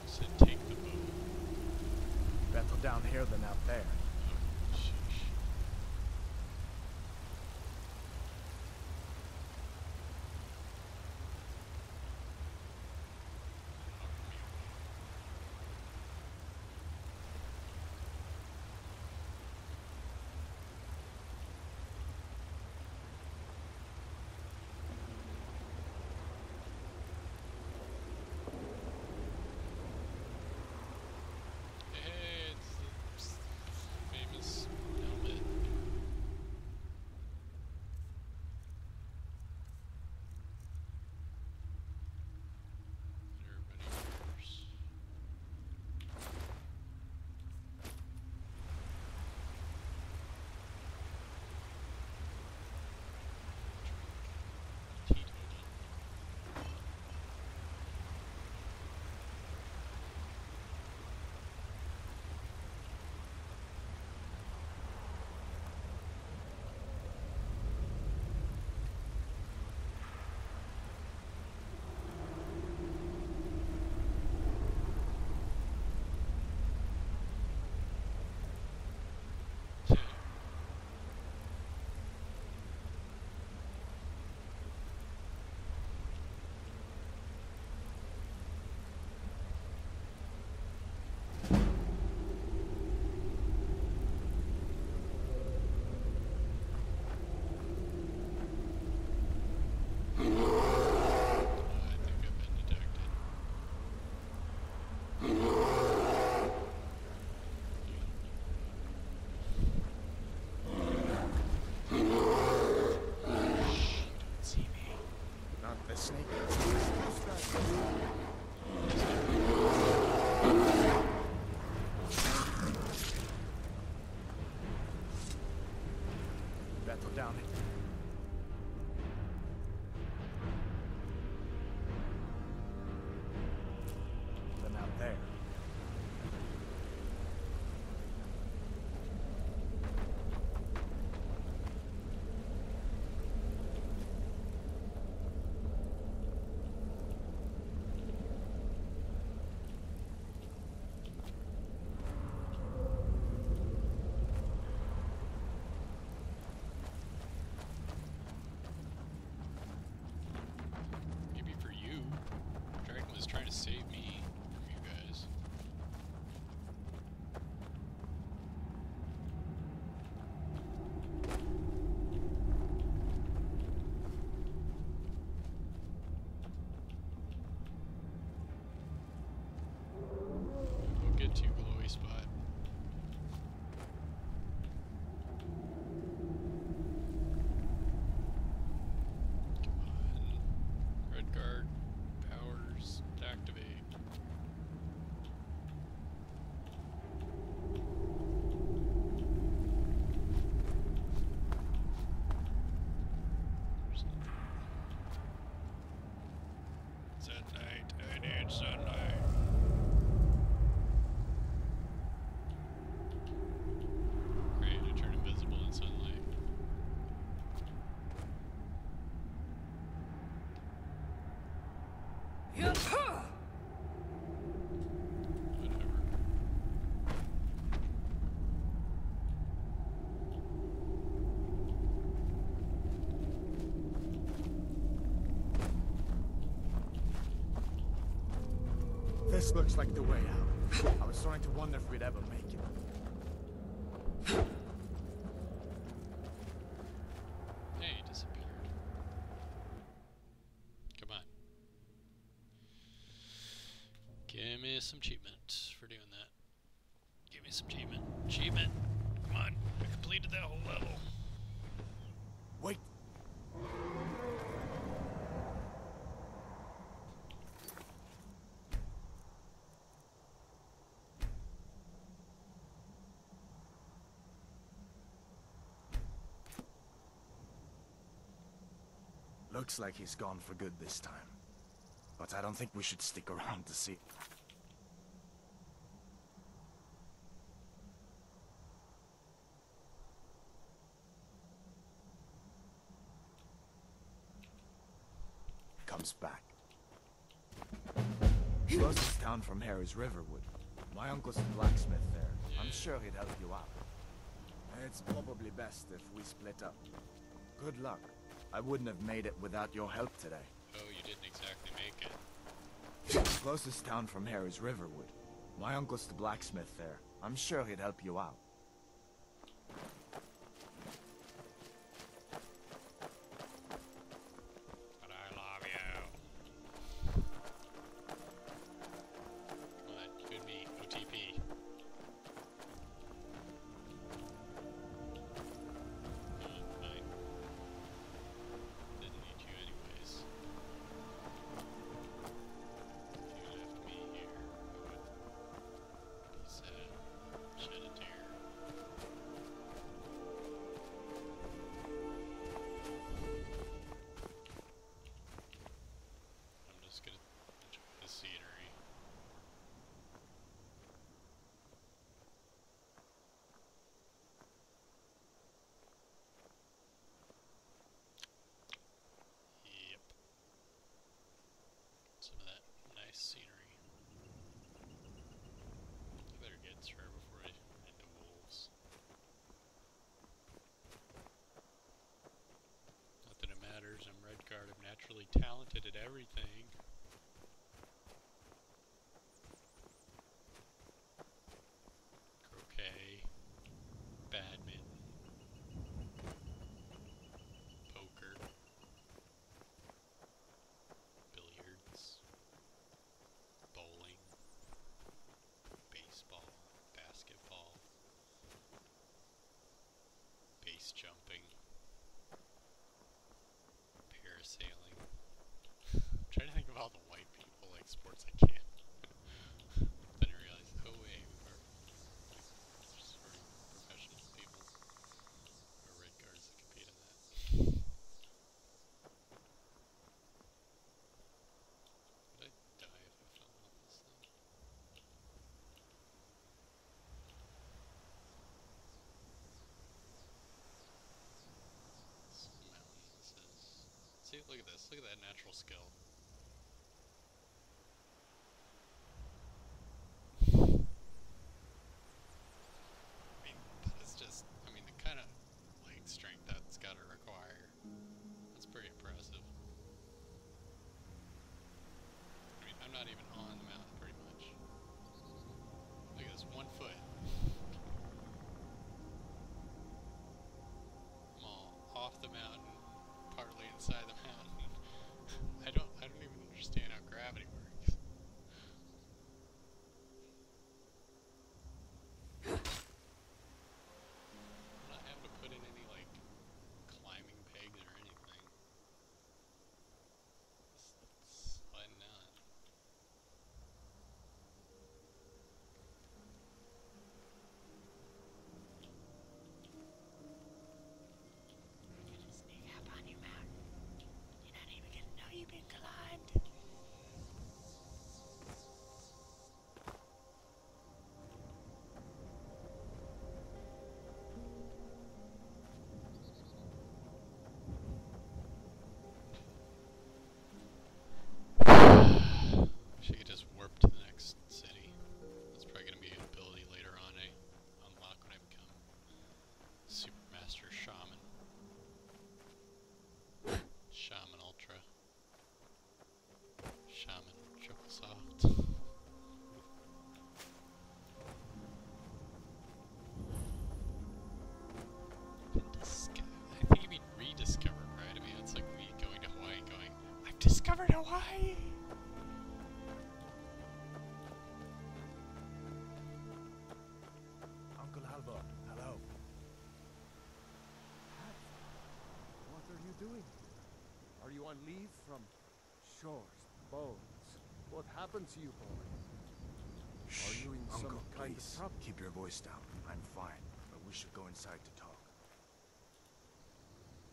Said take the boat.
Better down here than out there.
Oh, sheesh. Hey, it's the famous helmet. That everybody wears. Teetotal. I think I've been detected. See me.
Not the snake. Better down here. Than out there.
Maybe for you. Dragon was trying to save me from you guys. We'll get to glowy spot. Come on. Red guard powers activate. There's nothing. Sunlight, I need sunlight. Great, I turn invisible in sunlight. Whatever.
This looks like the way out. I was starting to wonder if we'd ever make it.
Hey, he disappeared. Come on. Give me some achievement for doing that. Give Give me some achievement. Achievement! Come on, I completed that whole level.
Wait. Looks like he's gone for good this time. But I don't think we should stick around to see. Comes back. Closest town from here is Riverwood. My uncle's a blacksmith there. I'm sure he'd help you out. It's probably best if we split up. Good luck. I wouldn't have made it without your help today.
Oh, you didn't exactly make it.
Closest town from here is Riverwood. My uncle's the blacksmith there. I'm sure he'd help you out.
But I love you. Come on, good me. OTP. Fine. Didn't need you anyways. If you left me here, I would be sad. Shed a tear. I'm just gonna enjoy the scenery. Yep. Some of that nice scenery. I better get to her before I head to wolves. Not that it matters, I'm Redguard, I'm naturally talented at everything. Croquet, badminton, poker, billiards, bowling, baseball, basketball, base jumping, parasailing. I'm trying to think of all the white people like sports I can. Then I realized, oh wait, we're sort of professional people. Or red guards that compete in that. Would I die if I fell off this thing? Some mountain this is. See, look at this. Look at that natural skill. I mean, that is just, I mean, the kind of leg strength that's got to require. That's pretty impressive. I mean, I'm not even on the mountain pretty much. Look at this, 1 foot. I'm all off the mountain, partly inside the mountain. I don't even understand how gravity works. I'm not having to put in any like climbing pegs or anything. Just sliding down. You can sneak up on your mountain. You're not even gonna know you've been climbed. Wish I could just warp to the next city. That's probably gonna be an ability later on I unlock when I become Supermaster Shaman. Shaman Ultra. Shaman Triple Soft. I think you mean rediscover, right? I mean, it's like me going to Hawaii and going, I've discovered Hawaii!
on leave from shores, bones? What happened to you, boy? Are you in
Uncle,
some kind of
please,
trouble?
keep your voice down. I'm fine, but we should go inside to talk.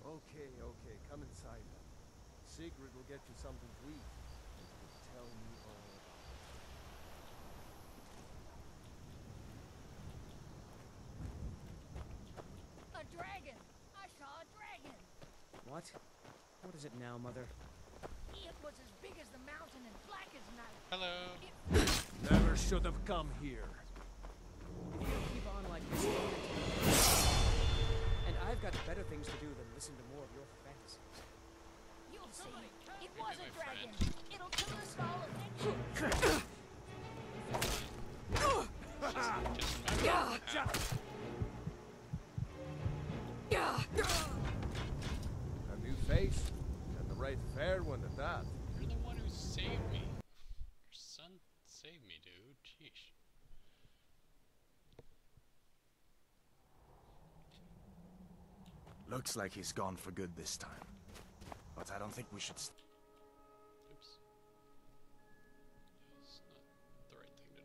Okay, okay, come inside then. Sigrid will get you something to eat. And will tell me all about it.
A dragon! I saw a dragon!
What? What is it now, Mother?
It was as big as the mountain and black as night.
Hello.
Never should have come here.
If you keep on like this, and I've got better things to do than listen to more of your fantasies.
You'll see. It was a dragon. It'll kill us all eventually.
A new face, and the right fair one at that.
You're the one who saved me. Your son saved me, dude. Sheesh.
Looks like he's gone for good this time. But I don't think we should
Oops. It's not the right thing to do.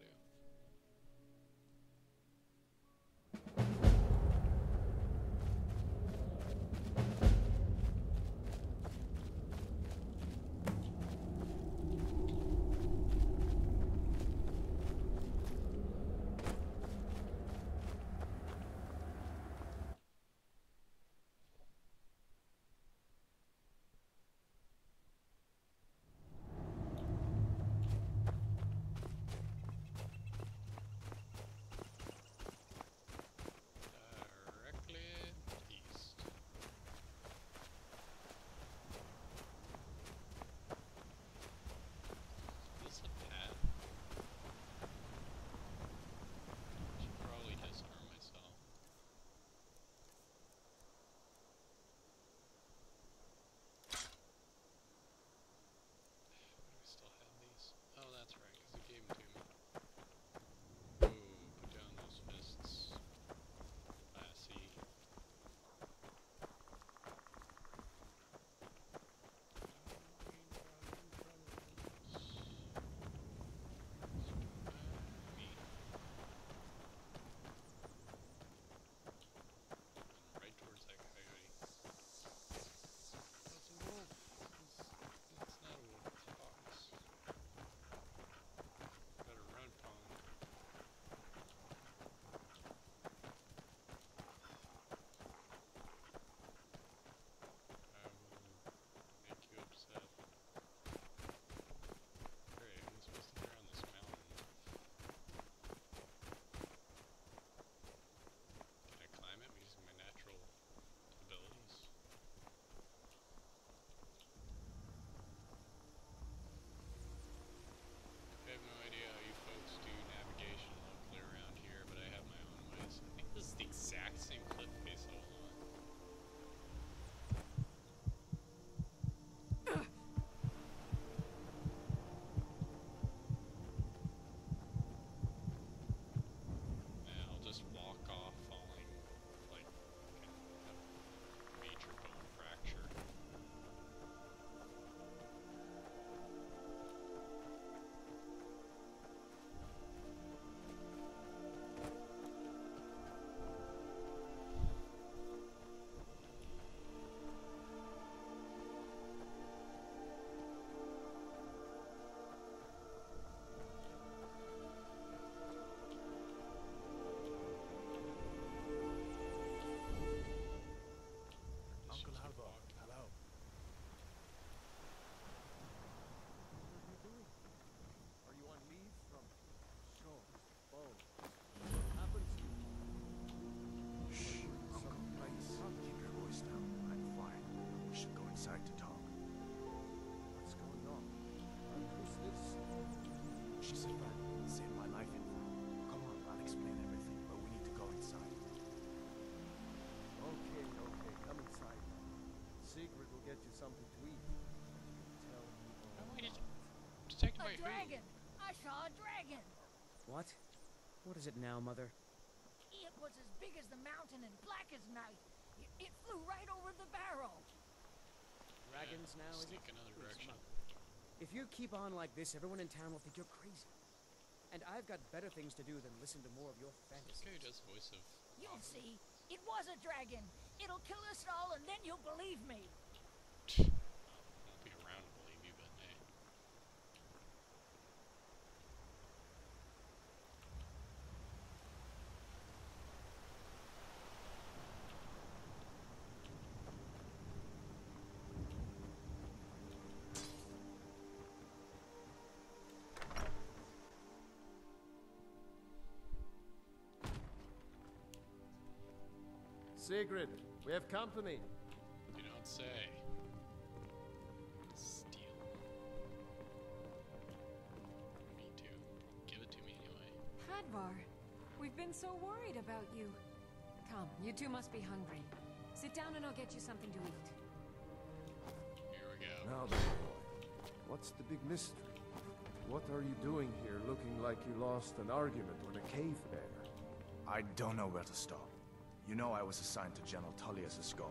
Directly east. Is this a path? Should probably disarm myself. Do we still have these? Oh, that's right, because it gave them to me. Ooh, put down those fists. Classy. Right towards that coyote. That's a wolf. It's not a wolf, it's a fox. Better run, Pong. I will make you upset. Great, I'm supposed to clear on this mountain. Can I climb it using my natural abilities? I have no idea how you folks do navigation locally around here, but I have my own ways. I think this is the exact same cliff face all along. Yeah, I'll just walk off falling, like, can have major bone fracture.
Uncle Alva, hello.
What are you doing? Are you on leave from shores, bones? What happened to you?
Shh, Uncle, please, keep your voice down. I'm fine. We should go inside to talk.
What's going on? Who's this?
She's a friend. Saved my life, in fact. Come on, I'll explain everything, but we need to go inside.
Okay, okay, come inside. Sigrid will get you something to eat. Tell me all
Why did
about it.
detected
A
by who?
dragon! I saw a dragon!
What? What is it now, Mother?
It was as big as the mountain and black as night. It flew right over the barrel.
dragons now, is it?
Sneak another
Please,
direction.
If you keep on like this, everyone in town will think you're crazy. And I've got better things to do than listen to more of your
This
fantasies.
guy does voice of.
You'll see. It was a dragon. It'll kill us all, and then you'll believe me.
Won't be around to believe you, but hey.
Sigrid, we have company.
You don't say. Steal. Me too. Give it to me anyway.
Hadvar, we've been so worried about you. Come, you two must be hungry. Sit down and I'll get you something to eat.
Here we go.
Now then, boy, what's the big mystery? What are you doing here looking like you lost an argument with a cave bear?
I don't know where to start. You know I was assigned to General Tullius' guard.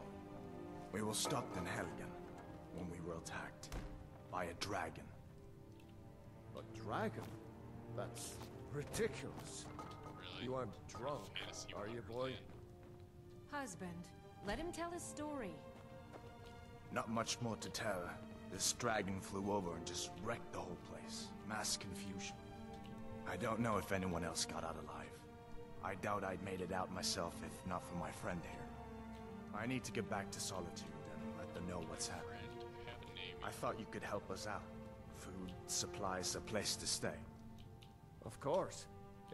We were stopped in Helgen when we were attacked by a dragon.
A dragon? That's ridiculous.
Really?
You aren't drunk,
Fantasy
are you,
wonderland.
boy?
Husband, let him tell his story.
Not much more to tell. This dragon flew over and just wrecked the whole place. Mass confusion. I don't know if anyone else got out alive. I doubt I'd made it out myself if not for my friend here. I need to get back to Solitude and let them know what's happening.
Friend, I have a name.
I thought you could help us out. Food, supplies, a place to stay.
Of course.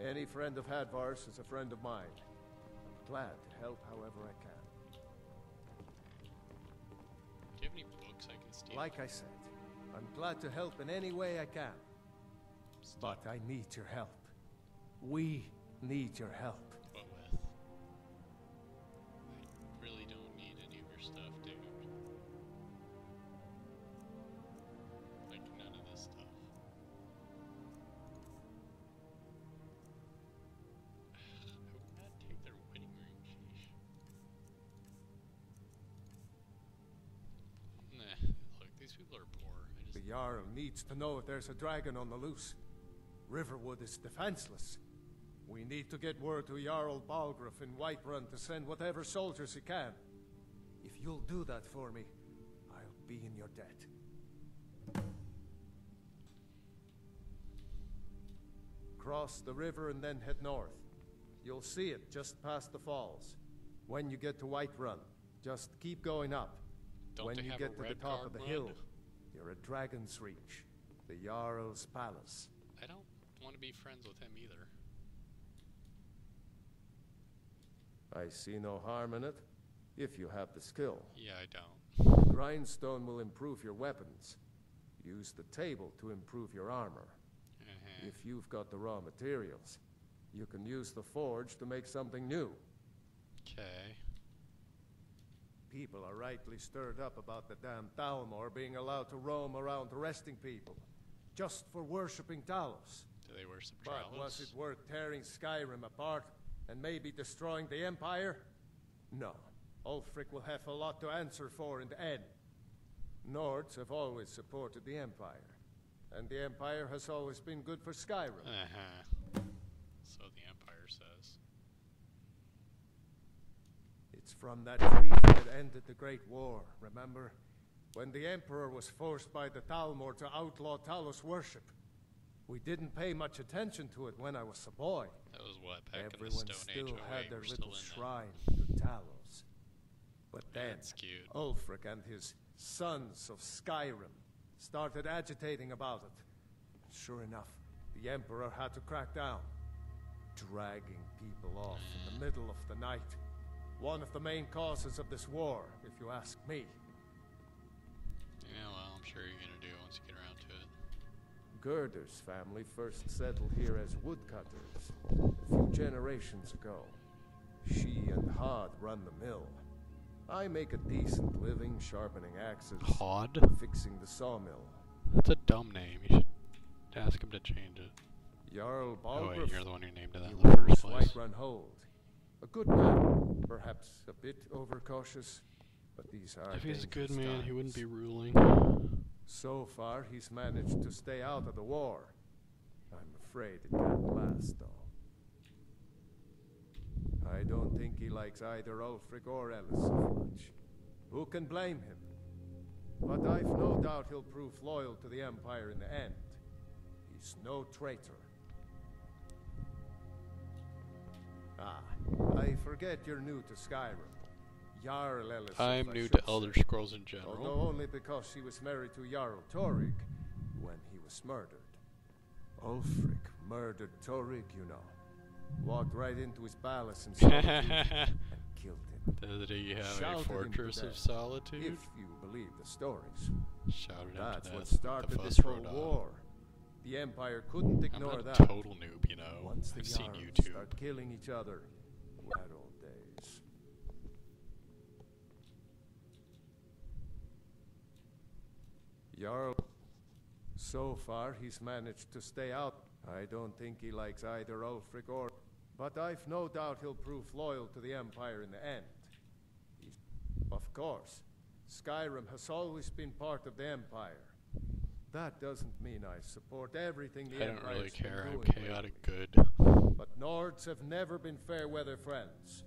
Any friend of Hadvar's is a friend of mine. I'm glad to help however I can.
Do you have any books I can steal?
Like I said, I'm glad to help in any way I can. But I need your help. We need your help.
What with? I really don't need any of your stuff, dude. Like, none of this stuff. I would not take their wedding ring, sheesh. Nah, look, these people are poor.
The Jarl needs to know if there's a dragon on the loose. Riverwood is defenseless. We need to get word to Jarl Balgruuf in Whiterun to send whatever soldiers he can. If you'll do that for me, I'll be in your debt. Cross the river and then head north. You'll see it just past the falls. When you get to Whiterun, just keep going up.
Don't
when
they
you
have
get
a
to the
red
top
card
of the
run?
hill, you're at Dragon's Reach, the Jarl's palace.
I don't want to be friends with him either.
I see no harm in it, if you have the skill.
Yeah, I don't.
Grindstone will improve your weapons. Use the table to improve your armor. If you've got the raw materials, you can use the forge to make something new.
Okay.
People are rightly stirred up about the damn Thalmor being allowed to roam around arresting people, just for worshipping Talos.
Do they worship
But
Talos?
was it worth tearing Skyrim apart and maybe destroying the Empire? No. Ulfric will have a lot to answer for in the end. Nords have always supported the Empire, and the Empire has always been good for Skyrim.
So the Empire says.
It's from that treaty that ended the Great War, remember? When the Emperor was forced by the Thalmor to outlaw Talos worship. We didn't pay much attention to it when I was a boy.
That was what, back
Everyone
in the Stone
still
Age?
had their
We're
little
still in
shrine to Talos. But then,
That's cute.
Ulfric and his sons of Skyrim started agitating about it. Sure enough, the Emperor had to crack down, dragging people off in the middle of the night. One of the main causes of this war, if you ask me.
Yeah, well, I'm sure you're gonna do it once you get around to it.
Gerder's family first settled here as woodcutters a few generations ago. She and Hod run the mill. I make a decent living sharpening axes,
Hod?
fixing the sawmill.
That's a dumb name. You should ask him to change it.
Jarl
Oh wait,
Balgruuf,
you're the one who named it that
he
in the first
rules
place.
Whiterun Hold. A good man, perhaps a bit overcautious, But these are
If he's a good
dangerous
man, he wouldn't be
times.
ruling.
So far, he's managed to stay out of the war. I'm afraid it can't last, though. I don't think he likes either Ulfric or Ellison much. Who can blame him? But I've no doubt he'll prove loyal to the Empire in the end. He's no traitor. Ah, I forget you're new to Skyrim. Jarl Ellison.
I'm new to Elder Scrolls in general.
Although only because she was married to Jarl Torig when he was murdered. Ulfric murdered Torig, you know. Walked right into his palace in Solitude and killed him.
Did he have
Shouted
a fortress
him to
of
death,
solitude?
If you believe the stories.
Shouted him
That's
to
what
death.
started
The
this
fuss
whole
rode on.
war. The Empire couldn't ignore
I'm not
that.
a total noob, you know.
Once the
I've seen
Jarls
YouTube.
start killing each other. Bad old days. Jarl. So far, he's managed to stay out. I don't think he likes either Ulfric or... But I've no doubt he'll prove loyal to the Empire in the end. Of course, Skyrim has always been part of the Empire. That doesn't mean I support everything the
I don't
Empire's
really care.
been
I'm
doing
chaotic
lately.
good.
But Nords have never been fair-weather friends.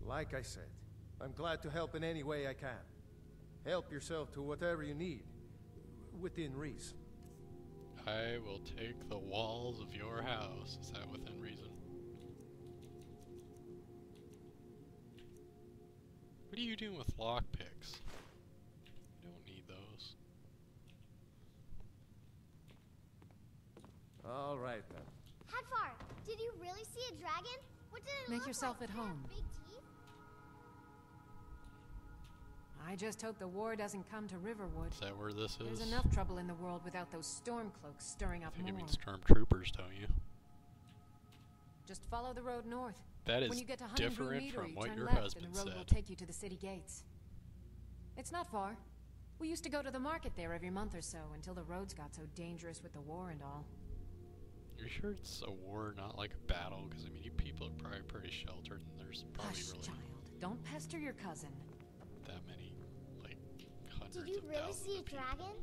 Like I said, I'm glad to help in any way I can. Help yourself to whatever you need, within reason.
I will take the walls of your house. Is that within reason? What are you doing with lockpicks? You don't need those.
All right, then.
Hadvar, did you really see a dragon? What did it
Make
look
yourself
like?
at
Did it have
home.
big teeth?
I just hope the war doesn't come to Riverwood.
Is that where this is?
There's enough trouble in the world without those stormcloaks stirring up
I think you
more.
mean stormtroopers, don't you?
Just follow the road north.
That is
When you get to Honeydew
different
Meadery,
from what
turn
your
left
husband
and the road
said.
will take you to the city gates. It's not far. We used to go to the market there every month or so until the roads got so dangerous with the war and all.
You're sure it's a war, not like a battle? Because, I mean, you people are probably pretty sheltered, and there's probably
Hush,
really
child. Don't pester your cousin.
that many, like, hundreds
Did you
of
really
thousands
see a
of people.
dragon?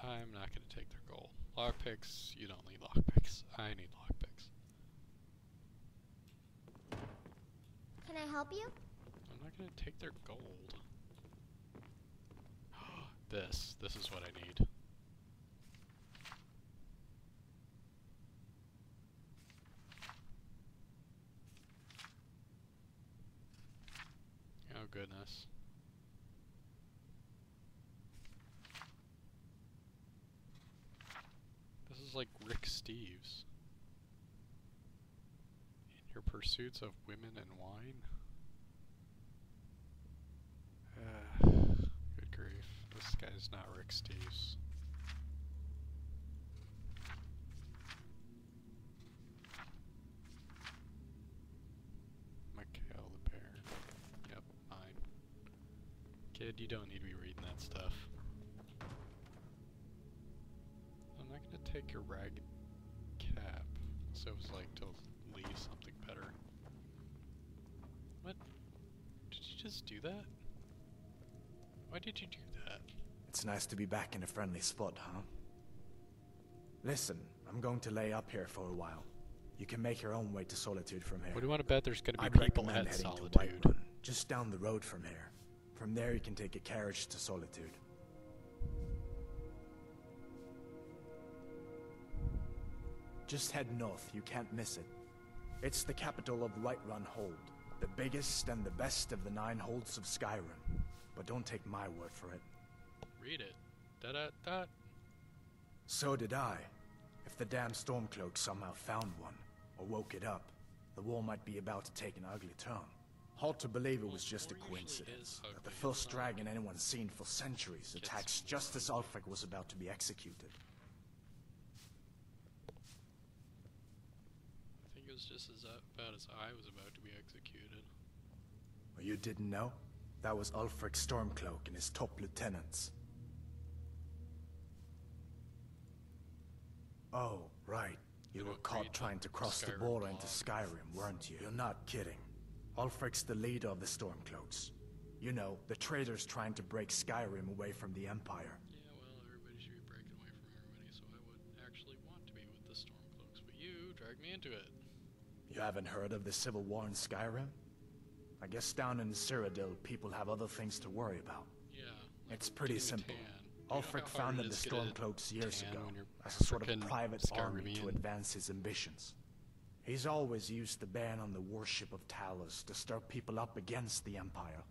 I'm not going to take their gold. Lockpicks, you don't need lockpicks. I need lockpicks.
Can I help you?
I'm not going to take their gold. This is what I need. Oh goodness. This is like Rick Steves. In your pursuits of women and wine? Good grief. This guy's not Rick Steves. Mikhail the Bear. Yep, mine. Kid, you don't need to be reading that stuff. I'm not gonna take your ragged cap. So it was like to leave something better. What? Did you just do that? Why did you do that?
It's nice to be back in a friendly spot, huh? Listen, I'm going to lay up here for a while. You can make your own way to Solitude from here.
What do you want to bet there's gonna be
I'd
people
recommend
at
heading
Solitude?
to Whiterun, just down the road from here. From there you can take a carriage to Solitude. Just head north, you can't miss it. It's the capital of Whiterun Hold, the biggest and the best of the 9 holds of Skyrim. But don't take my word for it.
Read it. Da-da-da.
So did I. If the damn Stormcloak somehow found one, or woke it up, the war might be about to take an ugly turn. Hard to believe it was just a
War usually is
coincidence that
ugly,
the first
it's not
dragon anyone's seen for centuries attacks just as Ulfric was about to be executed.
I think it was just as about as I was about to be executed.
Well, you didn't know? That was Ulfric's Stormcloak and his top lieutenants. Oh, right. You were caught trying to cross the border into Skyrim, weren't you? You're not kidding. Ulfric's the leader of the Stormcloaks. You know, the traitors trying to break Skyrim away from the Empire.
Yeah, well, everybody should be breaking away from everybody, so I would actually want to be with the Stormcloaks, but you dragged me into it.
You haven't heard of the Civil War in Skyrim? I guess down in Cyrodiil, people have other things to worry about.
Yeah.
Like it's pretty simple.
You
Ulfric founded the Stormcloaks years ago as a sort of private army to advance his ambitions. He's always used the ban on the worship of Talos to stir people up against the Empire.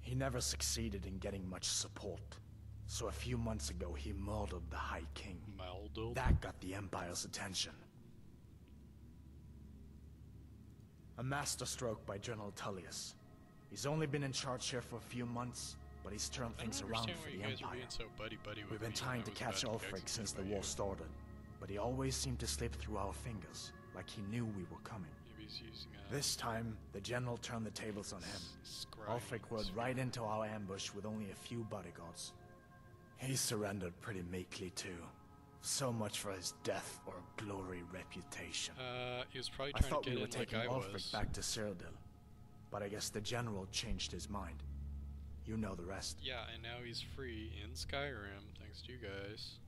He never succeeded in getting much support, so a few months ago he murdered the High King. That got the Empire's attention. A masterstroke by General Tullius. He's only been in charge here for a few months, but he's turned things around for the Empire. We've been trying to catch Ulfric since the war started, but he always seemed to slip through our fingers, like he knew we were coming. This time, the General turned the tables on him. Ulfric rode right into our ambush with only a few bodyguards. He surrendered pretty meekly too. So much for his death or glory reputation.
He was probably trying to get in like I was.
I thought we were taking Ulfric back to Cyrodiil, but I guess the General changed his mind. You know the rest.
Yeah, and now he's free in Skyrim, thanks to you guys.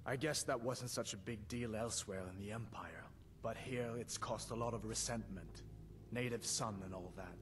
I guess that wasn't such a big deal elsewhere in the Empire, but here it's caused a lot of resentment. Native son and all that.